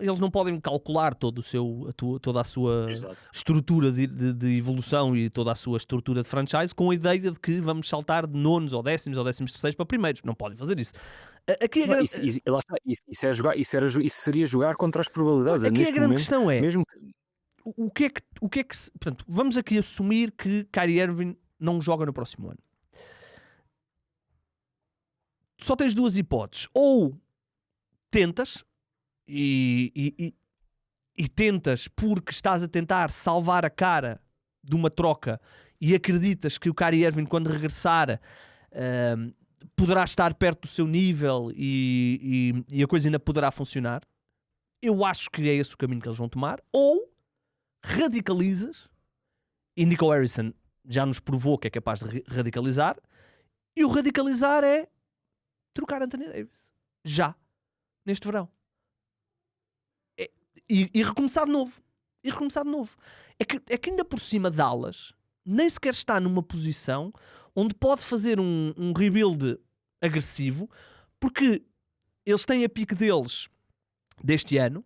eles não podem calcular toda a sua estrutura de evolução e toda a sua estrutura de franchise com a ideia de que vamos saltar de nonos ou 10º ou 13º para primeiros. Não podem fazer isso. Aqui a grande... isso seria jogar contra as probabilidades. Aqui a grande questão é mesmo... o que é que portanto, vamos aqui assumir que Kyrie Irving não joga no próximo ano. Só tens duas hipóteses. Ou tentas e tentas porque estás a tentar salvar a cara de uma troca e acreditas que o Kyrie Irving, quando regressar, poderá estar perto do seu nível e a coisa ainda poderá funcionar. Eu acho que é esse o caminho que eles vão tomar. Ou radicalizas, e Nico Harrison já nos provou que é capaz de radicalizar, e o radicalizar é trocar Anthony Davis já, neste verão, e recomeçar de novo. É que ainda por cima Dallas nem sequer está numa posição onde pode fazer um rebuild agressivo, porque eles têm a pique deles deste ano,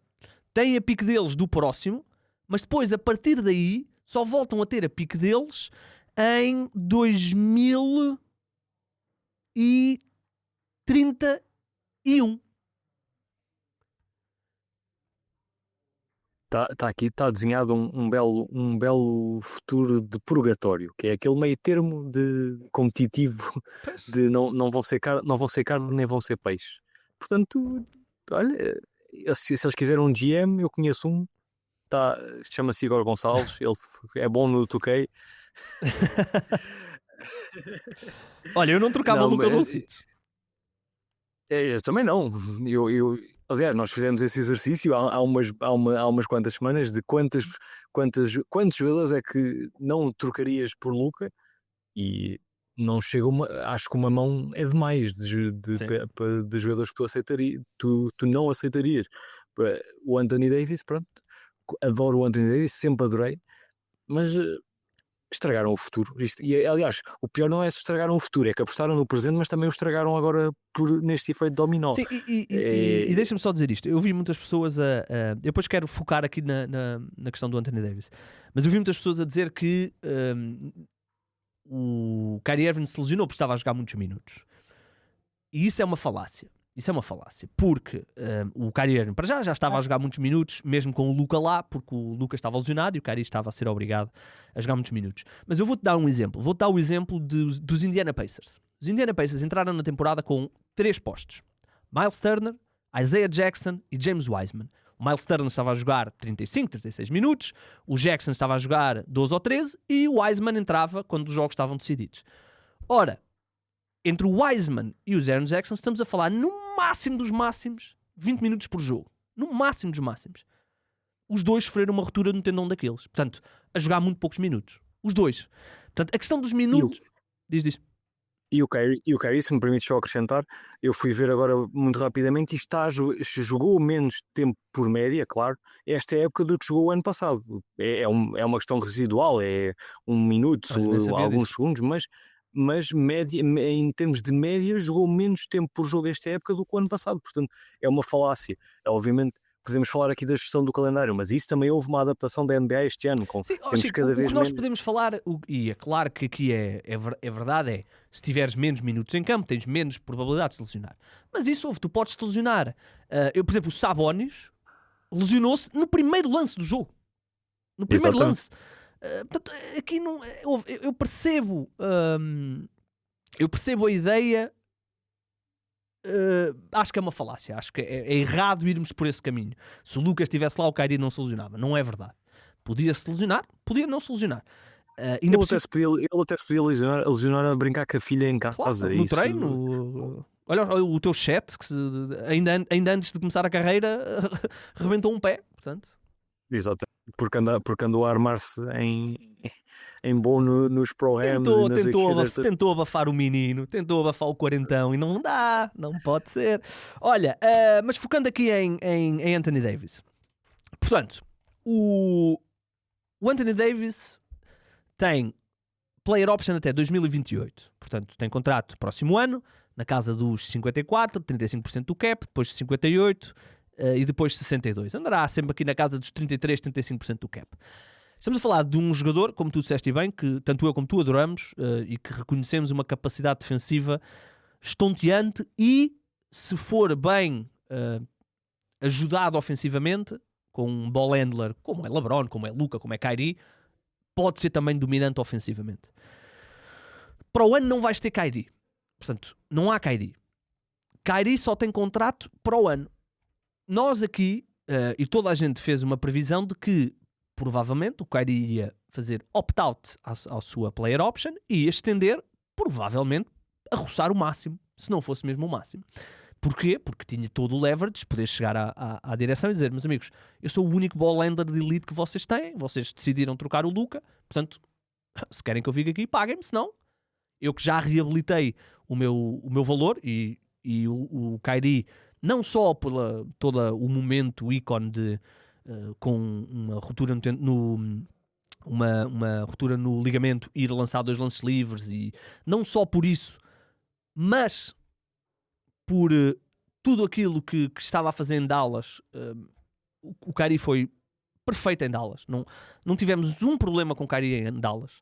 têm a pique deles do próximo, mas depois, a partir daí, só voltam a ter a pique deles em 2031. Está desenhado um belo futuro de purgatório, que é aquele meio termo de competitivo, de não vão ser carne nem vão ser peixe. Portanto, olha, se eles quiserem um GM, eu conheço um, chama-se Igor Gonçalves, ele é bom no 2K. Olha, eu não trocava o Luka Doncic. Eu também não. Aliás, nós fizemos esse exercício há umas quantas semanas de quantos jogadores é que não trocarias por Luka, e não chega acho que uma mão é demais de jogadores que tu não aceitarias. O Anthony Davis, pronto, adoro o Anthony Davis, sempre adorei, mas estragaram o futuro. E aliás, o pior não é estragaram o futuro, é que apostaram no presente, mas também o estragaram agora neste efeito dominó. Sim, e deixa-me só dizer isto. Eu vi muitas pessoas eu depois quero focar aqui na questão do Anthony Davis, mas eu vi muitas pessoas a dizer que o Kyrie Irving se lesionou porque estava a jogar muitos minutos. E isso é uma falácia. Porque o Kyrie Irving para já estava a jogar muitos minutos, mesmo com o Luka lá, porque o Luka estava lesionado e o Kyrie estava a ser obrigado a jogar muitos minutos. Mas eu vou-te dar um exemplo. Vou-te dar o exemplo dos Indiana Pacers. Os Indiana Pacers entraram na temporada com 3 postos: Miles Turner, Isaiah Jackson e James Wiseman. O Miles Turner estava a jogar 35, 36 minutos, o Jackson estava a jogar 12 ou 13 e o Wiseman entrava quando os jogos estavam decididos. Ora, entre o Wiseman e o Jaren Jackson estamos a falar no máximo dos máximos 20 minutos por jogo. No máximo dos máximos. Os dois sofreram uma ruptura no tendão daqueles. Portanto, a jogar muito poucos minutos. Os dois. Portanto, a questão dos minutos... Diz. E o Kyrie, se me permites só acrescentar, eu fui ver agora muito rapidamente e jogou menos tempo por média, claro, esta época do que jogou o ano passado. É uma questão residual, é 1 minuto, alguns segundos, mas média, em termos de média, jogou menos tempo por jogo esta época do que o ano passado. Portanto, é uma falácia. Obviamente, podemos falar aqui da gestão do calendário, mas isso também houve uma adaptação da NBA este ano. Sim, o que nós podemos falar, e é claro que aqui é verdade, se tiveres menos minutos em campo, tens menos probabilidade de se lesionar. Mas isso, tu podes te lesionar. Por exemplo, o Sabonis lesionou-se no primeiro lance do jogo. No primeiro lance. Portanto, aqui não, eu percebo a ideia, acho que é uma falácia, acho que é errado irmos por esse caminho. Se o Lucas estivesse lá, o Kyrie não se lesionava, não é verdade. Podia-se lesionar, podia não se lesionar. Ele até se podia lesionar a brincar com a filha em casa. Claro, no treino. Olha o teu chat, que ainda antes de começar a carreira rebentou um pé, portanto. Exato, porque andou a armar-se em bom nos pro-hams. Tentou abafar o menino, tentou abafar o quarentão e não dá, não pode ser. Olha, mas focando aqui em Anthony Davis. Portanto, o Anthony Davis tem player option até 2028. Portanto, tem contrato próximo ano, na casa dos 54, 35% do cap, depois 58 e depois 62. Andará sempre aqui na casa dos 33, 35% do cap. Estamos a falar de um jogador, como tu disseste bem, que tanto eu como tu adoramos e que reconhecemos uma capacidade defensiva estonteante e, se for bem ajudado ofensivamente, com um ball handler como é LeBron, como é Luka, como é Kyrie, pode ser também dominante ofensivamente. Para o ano não vais ter Kyrie. Portanto, não há Kyrie. Kyrie só tem contrato para o ano. Nós aqui, e toda a gente fez uma previsão de que provavelmente o Kyrie iria fazer opt-out à sua player option e ia estender, provavelmente, a roçar o máximo, se não fosse mesmo o máximo. Porquê? Porque tinha todo o leverage, poder chegar à direção e dizer, meus amigos, eu sou o único ball handler de elite que vocês têm, vocês decidiram trocar o Luka, portanto, se querem que eu fique aqui, paguem-me, senão eu que já reabilitei o meu valor e o Kyrie, não só pela todo o momento ícone de com uma ruptura uma ruptura no ligamento, ir lançar 2 lances livres, e não só por isso, mas por tudo aquilo que estava a fazer em Dallas. O Kyrie foi perfeito em Dallas. Não tivemos um problema com o Kyrie em Dallas.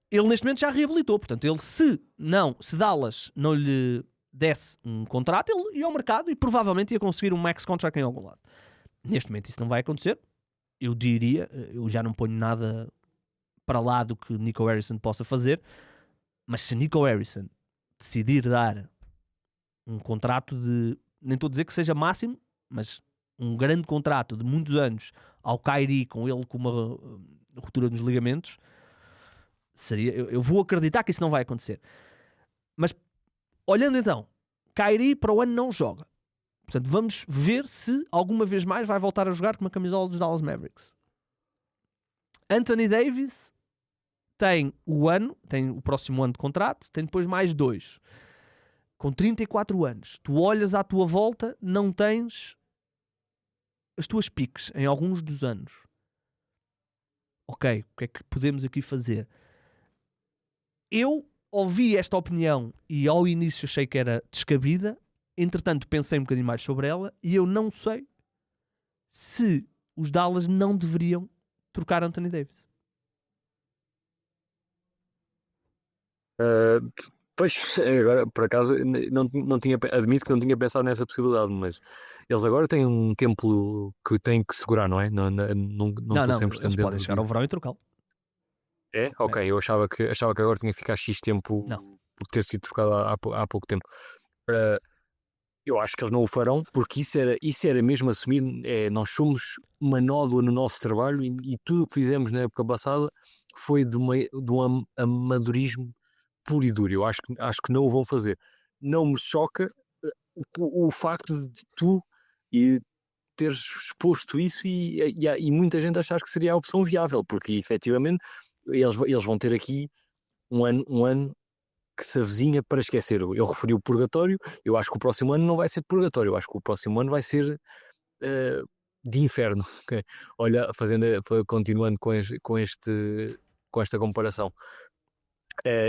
Ele neste momento já reabilitou. Portanto, ele se Dallas não lhe desse um contrato, ele ia ao mercado e provavelmente ia conseguir um max contract em algum lado. Neste momento isso não vai acontecer. Eu diria, eu já não ponho nada para lá do que Nico Harrison possa fazer, mas se Nico Harrison decidir dar um contrato de, nem estou a dizer que seja máximo, mas um grande contrato de muitos anos ao Kyrie, com ele com uma ruptura nos ligamentos, eu vou acreditar que isso não vai acontecer. Mas olhando então, Kyrie para o ano não joga. Portanto, vamos ver se alguma vez mais vai voltar a jogar com uma camisola dos Dallas Mavericks. Anthony Davis tem o próximo ano de contrato, tem depois mais 2. Com 34 anos, tu olhas à tua volta, não tens as tuas piques em alguns dos anos. Ok, o que é que podemos aqui fazer? Eu ouvi esta opinião e ao início achei que era descabida, entretanto pensei um bocadinho mais sobre ela e eu não sei se os Dallas não deveriam trocar Anthony Davis. Pois, agora, por acaso, admito que não tinha pensado nessa possibilidade, mas eles agora têm um tempo que têm que segurar, não é? Não estão 100% eles dentro podem chegar ao verão e trocá-lo. É? Ok, eu achava que agora tinha que ficar X tempo Não. por ter sido trocado há pouco tempo. Eu acho que eles não o farão, porque isso era mesmo assumir, nós somos uma nódoa no nosso trabalho e tudo o que fizemos na época passada foi de um amadorismo puro e duro. Eu acho que não o vão fazer. Não me choca o facto de tu teres exposto isso e muita gente achar que seria a opção viável, porque efetivamente eles vão ter aqui um ano que se avizinha para esquecer. Eu referi o purgatório, eu acho que o próximo ano não vai ser de purgatório, eu acho que o próximo ano vai ser de inferno. Okay? Olha, continuando com esta comparação.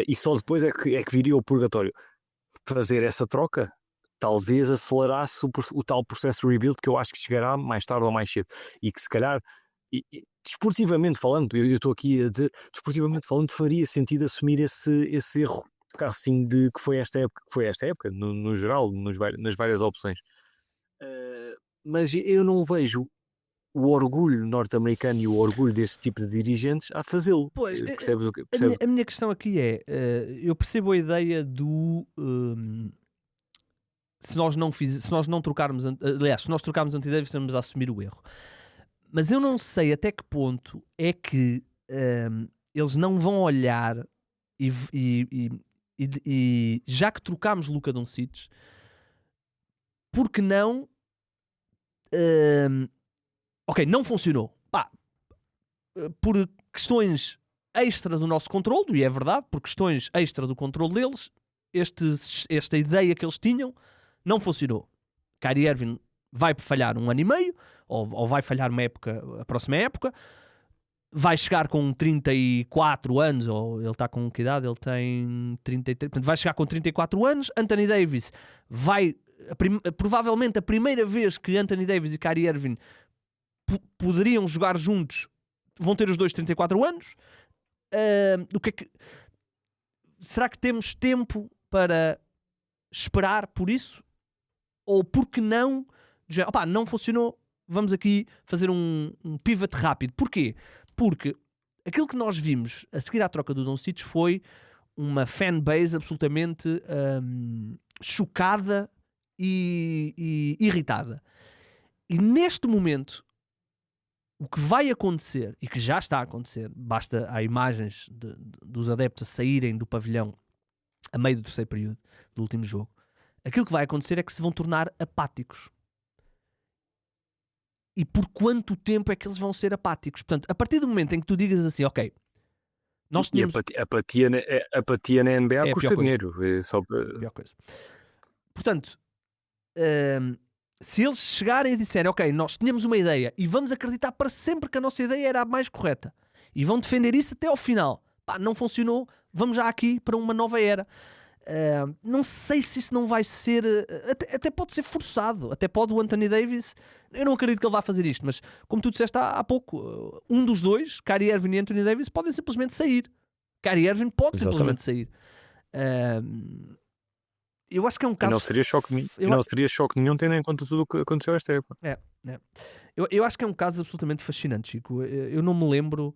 E só depois é que viria o purgatório. Fazer essa troca talvez acelerasse o tal processo de rebuild que eu acho que chegará mais tarde ou mais cedo. E que se calhar, desportivamente falando, eu estou aqui a dizer, desportivamente falando, faria sentido assumir esse erro assim, de que foi esta época, no geral, nas várias opções. Mas eu não vejo o orgulho norte-americano e o orgulho deste tipo de dirigentes a fazê-lo. Pois, Percebes? A minha questão aqui é, eu percebo a ideia do se nós não trocarmos, aliás, se nós trocarmos Anthony Davis, estamos a assumir o erro. Mas eu não sei até que ponto é que eles não vão olhar e já que trocámos Luka Doncic, por que não ok, não funcionou. Pá, por questões extra do nosso controle, e é verdade, por questões extra do controle deles, esta ideia que eles tinham não funcionou. Kyrie Irving vai falhar 1 ano e meio, ou vai falhar a próxima época. vai chegar com 34 anos, ou ele está com que idade? Ele tem 33, portanto vai chegar com 34 anos. Anthony Davis vai, provavelmente a primeira vez que Anthony Davis e Kyrie Irving poderiam jogar juntos, vão ter os dois 34 anos. O que é que... Será que temos tempo para esperar por isso? Ou porque não? Não funcionou, vamos aqui fazer um pivot rápido. Porquê? Porque aquilo que nós vimos a seguir à troca do Doncic foi uma fanbase absolutamente chocada e irritada. E neste momento, o que vai acontecer, e que já está a acontecer, basta há imagens dos adeptos a saírem do pavilhão a meio do terceiro período do último jogo, aquilo que vai acontecer é que se vão tornar apáticos. E por quanto tempo é que eles vão ser apáticos? Portanto, a partir do momento em que tu digas assim, ok, nós tínhamos... apatia na NBA custa dinheiro. Pior coisa. Portanto, se eles chegarem e disserem, ok, nós tínhamos uma ideia e vamos acreditar para sempre que a nossa ideia era a mais correta e vão defender isso até ao final. Não funcionou, vamos já aqui para uma nova era. Não sei se isso não vai ser... Até pode ser forçado. Até pode o Anthony Davis... Eu não acredito que ele vá fazer isto, mas como tu disseste há pouco, um dos dois, Kyrie Irving e Anthony Davis, podem simplesmente sair. Kyrie Irving pode simplesmente sair. Eu acho que é um caso... Não seria choque nenhum tendo em conta tudo o que aconteceu esta época. Eu acho que é um caso absolutamente fascinante, Chico. Eu não me lembro...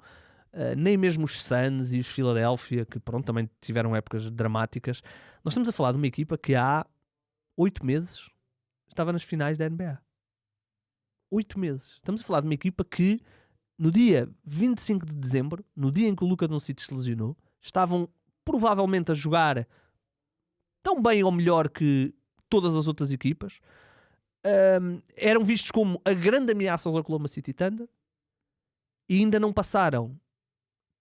nem mesmo os Suns e os Philadelphia, que pronto, também tiveram épocas dramáticas. Nós estamos a falar de uma equipa que há 8 meses estava nas finais da NBA. 8 meses. Estamos a falar de uma equipa que no dia 25 de dezembro, no dia em que o Luka Doncic se lesionou, estavam provavelmente a jogar tão bem ou melhor que todas as outras equipas. Eram vistos como a grande ameaça aos Oklahoma City Thunder e ainda não passaram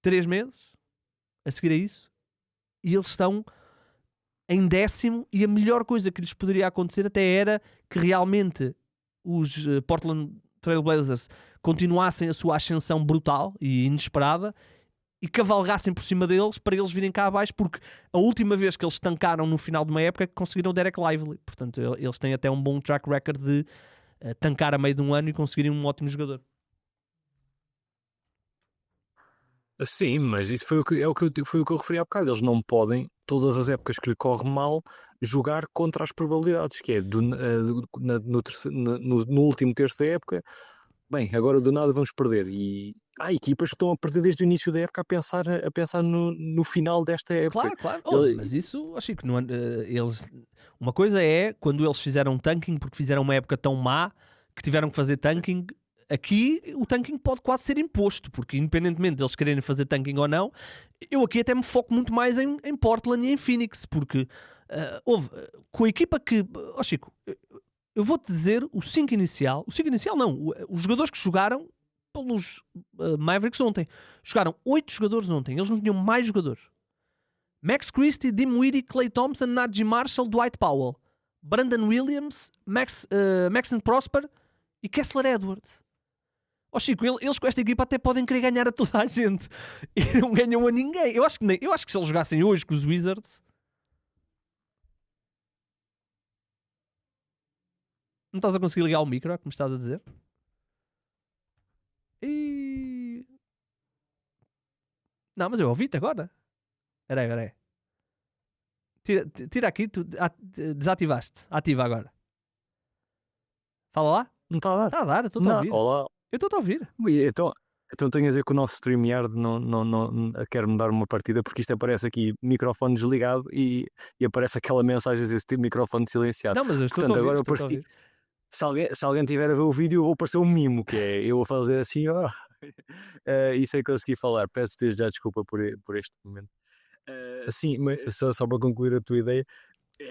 3 meses a seguir a isso e eles estão em 10º, e a melhor coisa que lhes poderia acontecer até era que realmente os Portland Trail Blazers continuassem a sua ascensão brutal e inesperada e cavalgassem por cima deles para eles virem cá abaixo, porque a última vez que eles tancaram no final de uma época é que conseguiram o Derek Lively. Portanto, eles têm até um bom track record de tancar a meio de um ano e conseguirem um ótimo jogador. Sim, mas isso foi o que eu referi há bocado. Eles não podem, todas as épocas que lhe corre mal, jogar contra as probabilidades, que é no último terço da época, bem, agora do nada vamos perder. E há equipas que estão a perder desde o início da época a pensar no final desta época. Claro. Mas isso, acho que não, eles... Uma coisa é quando eles fizeram tanking, porque fizeram uma época tão má que tiveram que fazer tanking. Aqui o tanking pode quase ser imposto, porque independentemente deles quererem fazer tanking ou não, eu aqui até me foco muito mais em Portland e em Phoenix, porque com a equipa que... Chico, eu vou-te dizer o 5 inicial não, os jogadores que jogaram pelos Mavericks ontem, jogaram 8 jogadores ontem, eles não tinham mais jogadores. Max Christie, Dinwiddie, Klay Thompson, Najee Marshall, Dwight Powell, Brandon Williams, Maxence Prosper e Kessler Edwards. Chico, eles com esta equipa até podem querer ganhar a toda a gente e não ganham a ninguém. Eu acho que se eles jogassem hoje com os Wizards, não estás a conseguir ligar o micro, é como estás a dizer? Não, mas eu ouvi-te agora. Espera aí. Tira aqui, tu desativaste. Ativa agora. Fala lá. Não está a dar. Está a dar, eu estou a ouvir. Olá. Eu estou a ouvir. Então tenho a dizer que o nosso StreamYard não quer mudar uma partida, porque isto aparece aqui microfone desligado e aparece aquela mensagem desse tipo microfone silenciado. Não, mas eu estou a ouvir. Agora se alguém tiver a ver o vídeo, eu vou parecer um mimo, que é eu a fazer assim, e sem conseguir falar. Peço desde já desculpa por este momento. Sim, mas só para concluir a tua ideia,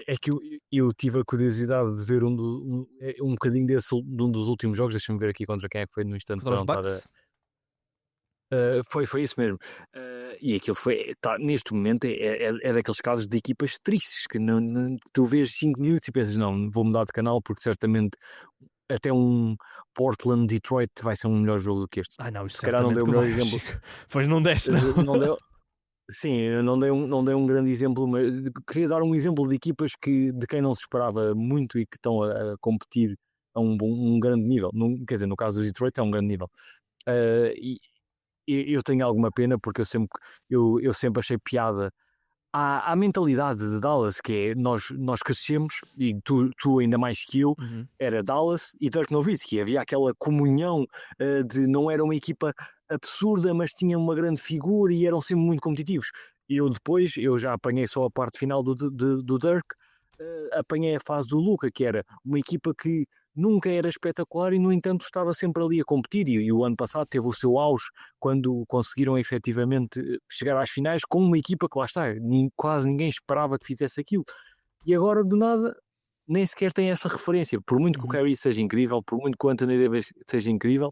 é que eu tive a curiosidade de ver um bocadinho de um dos últimos jogos. Deixa-me ver aqui contra quem é que foi no instante para não estar foi isso mesmo. E aquilo neste momento é daqueles casos de equipas tristes que tu vês 5 minutos e pensas, não, vou mudar de canal porque certamente até um Portland-Detroit vai ser um melhor jogo do que este. Não, isso se calhar não deu o melhor exemplo. Pois não deste, não. Não deu. Sim, eu não dei um grande exemplo, mas queria dar um exemplo de equipas de quem não se esperava muito e que estão a competir a um grande nível. Quer dizer, no caso do Detroit é um grande nível. E eu tenho alguma pena porque eu sempre achei piada à mentalidade de Dallas, que é nós crescemos, e tu ainda mais que eu, era Dallas e Dirk Nowitzki. Havia aquela comunhão de não era uma equipa absurda, mas tinha uma grande figura e eram sempre muito competitivos. Eu já apanhei só a parte final do Dirk, apanhei a fase do Luka, que era uma equipa que nunca era espetacular e no entanto estava sempre ali a competir, e o ano passado teve o seu auge quando conseguiram efetivamente chegar às finais com uma equipa que lá está, quase ninguém esperava que fizesse aquilo, e agora do nada nem sequer tem essa referência. Por muito que o Kyrie seja incrível, por muito que o Anthony Davis seja incrível,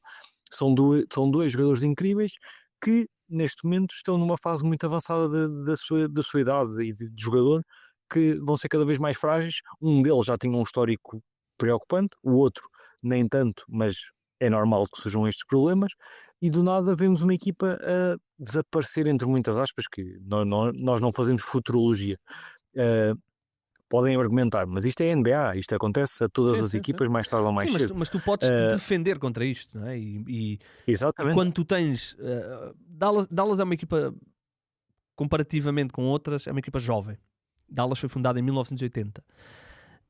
são dois jogadores incríveis que neste momento estão numa fase muito avançada da sua idade e de jogador, que vão ser cada vez mais frágeis. Um deles já tinha um histórico preocupante, o outro nem tanto, mas é normal que surjam estes problemas, e do nada vemos uma equipa a desaparecer, entre muitas aspas, que nós não fazemos futurologia. Podem argumentar, mas isto é NBA, isto acontece a todas as equipas, mais tarde ou mais cedo. Mas tu podes te defender contra isto, não é? Exatamente. E quando tu tens... Dallas é uma equipa, comparativamente com outras, é uma equipa jovem. Dallas foi fundada em 1980.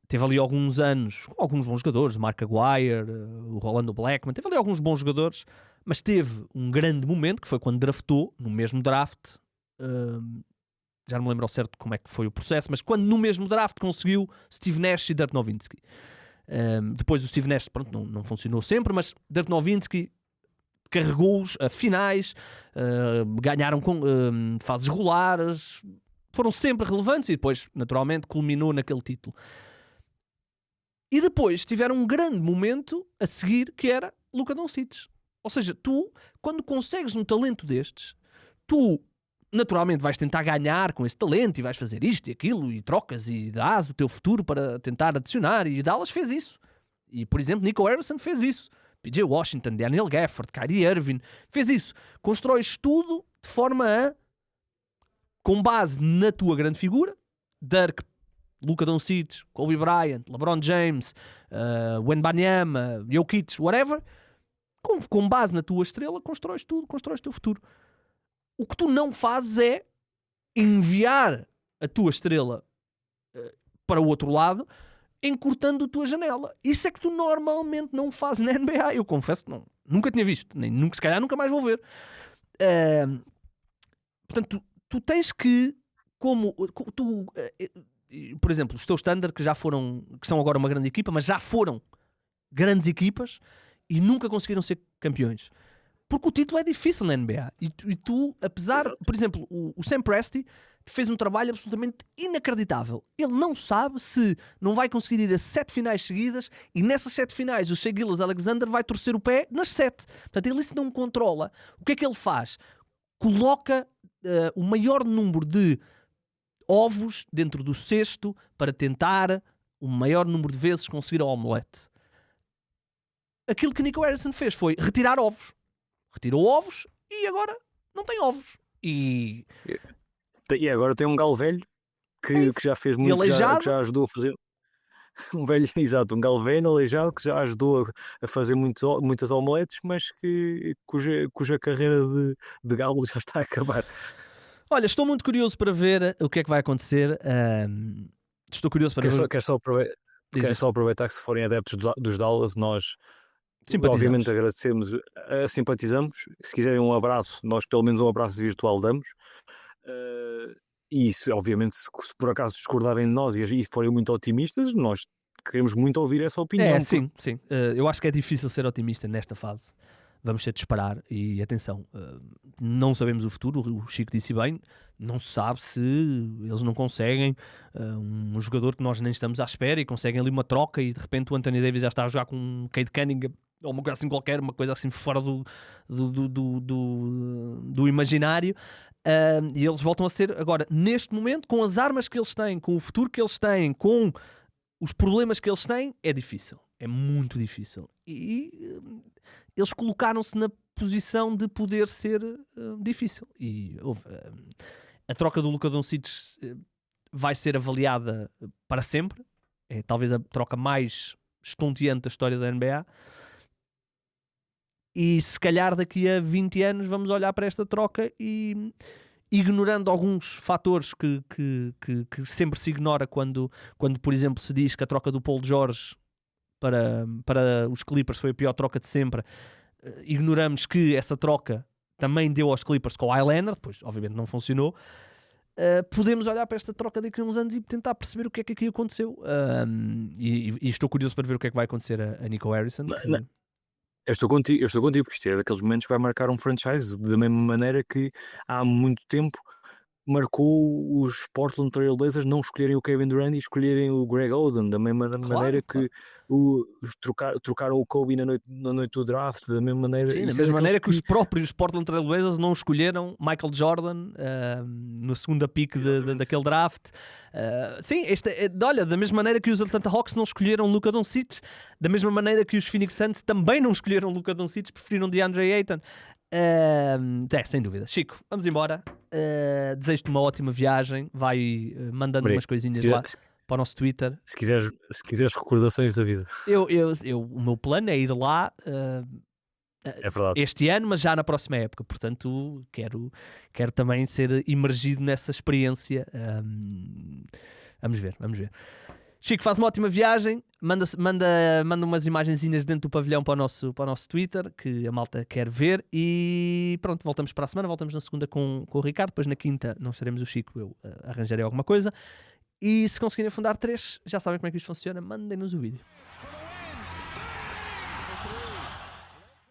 Teve ali alguns anos, com alguns bons jogadores, Mark Aguirre, o Rolando Blackman, teve ali alguns bons jogadores, mas teve um grande momento, que foi quando draftou, no mesmo draft, já não me lembro ao certo como é que foi o processo, mas quando no mesmo draft conseguiu Steve Nash e Dirk Nowitzki. Depois o Steve Nash, pronto, não funcionou sempre, mas Dirk Nowitzki carregou-os a finais, ganharam com fases regulares, foram sempre relevantes e depois, naturalmente, culminou naquele título. E depois tiveram um grande momento a seguir, que era Luka Doncic. Ou seja, tu, quando consegues um talento destes, tu naturalmente vais tentar ganhar com esse talento e vais fazer isto e aquilo e trocas e dás o teu futuro para tentar adicionar, e Dallas fez isso. E, por exemplo, Nico Harrison fez isso. PJ Washington, Daniel Gafford, Kyrie Irving, fez isso. Constróis tudo de forma a, com base na tua grande figura, Dirk, Luka Doncic, Kobe Bryant, LeBron James, Wembanyama, Jokic, whatever, com base na tua estrela, constróis tudo, constróis o teu futuro. O que tu não fazes é enviar a tua estrela para o outro lado, encurtando a tua janela. Isso é que tu normalmente não fazes na NBA. Eu confesso que nunca tinha visto, se calhar nunca mais vou ver. Portanto, tu tens que, por exemplo, os teus Thunder, que são agora uma grande equipa, mas já foram grandes equipas e nunca conseguiram ser campeões. Porque o título é difícil na NBA. E tu, apesar... Por exemplo, o Sam Presti fez um trabalho absolutamente inacreditável. Ele não sabe se não vai conseguir ir a 7 finais seguidas, e nessas 7 finais o Shai Gilgeous-Alexander vai torcer o pé nas 7. Portanto, ele isso não controla. O que é que ele faz? Coloca o maior número de ovos dentro do cesto para tentar o maior número de vezes conseguir a omelete. Aquilo que Nico Harrison fez foi retirar ovos. Retirou ovos e agora não tem ovos. E agora tem um galo velho que já fez muito, que já ajudou a fazer. Um velho, exato, um galo velho aleijado que já ajudou a fazer muitas omeletes, mas cuja carreira de galo já está a acabar. Olha, estou muito curioso para ver o que é que vai acontecer. Estou curioso para ver. Quero só aproveitar que, se forem adeptos dos Dallas, nós obviamente agradecemos, simpatizamos. Se quiserem um abraço, nós pelo menos um abraço virtual damos. E isso, obviamente, se por acaso discordarem de nós e forem muito otimistas, nós queremos muito ouvir essa opinião. Sim. Eu acho que é difícil ser otimista nesta fase. Vamos ter de esperar. E atenção, não sabemos o futuro. O Chico disse bem, não se sabe se eles não conseguem um jogador que nós nem estamos à espera e conseguem ali uma troca e de repente o Anthony Davis já está a jogar com um Cade Cunningham ou uma coisa assim qualquer, uma coisa assim fora do imaginário, e eles voltam a ser, agora, neste momento, com as armas que eles têm, com o futuro que eles têm, com os problemas que eles têm, é difícil. É muito difícil. E eles colocaram-se na posição de poder ser difícil. E a troca do Luka Doncic vai ser avaliada para sempre. É talvez a troca mais estonteante da história da NBA. E se calhar daqui a 20 anos vamos olhar para esta troca e, ignorando alguns fatores que sempre se ignora quando, por exemplo, se diz que a troca do Paul George para os Clippers foi a pior troca de sempre, ignoramos que essa troca também deu aos Clippers com o Kawhi Leonard, depois obviamente não funcionou. Podemos olhar para esta troca daqui a uns anos e tentar perceber o que é que aqui aconteceu. E estou curioso para ver o que é que vai acontecer a Nico Harrison. Eu estou contigo, porque isto é daqueles momentos que vai marcar um franchise, da mesma maneira que há muito tempo marcou os Portland Trail Blazers não escolherem o Kevin Durant e escolherem o Greg Oden, da mesma maneira que trocaram o Kobe na noite do draft, da mesma maneira. Sim, da mesma maneira que os próprios Portland Trail Blazers não escolheram Michael Jordan na segunda pick daquele draft. Sim, olha, da mesma maneira que os Atlanta Hawks não escolheram Luka Doncic, da mesma maneira que os Phoenix Suns também não escolheram Luka Doncic, preferiram DeAndre Ayton. Sem dúvida. Chico, vamos embora. Desejo-te uma ótima viagem. Vai mandando umas coisinhas lá para o nosso Twitter. Se quiseres recordações da vida. O meu plano é ir lá é verdade. Este ano, mas já na próxima época. Portanto, quero também ser imergido nessa experiência. Vamos ver. Chico, faz uma ótima viagem, manda umas imagenzinhas dentro do pavilhão para o nosso Twitter, que a malta quer ver, e pronto, voltamos para a semana, voltamos na segunda com o Ricardo, depois na quinta não estaremos o Chico, eu arranjarei alguma coisa, e se conseguirem fundar 3, já sabem como é que isto funciona, mandem-nos o vídeo.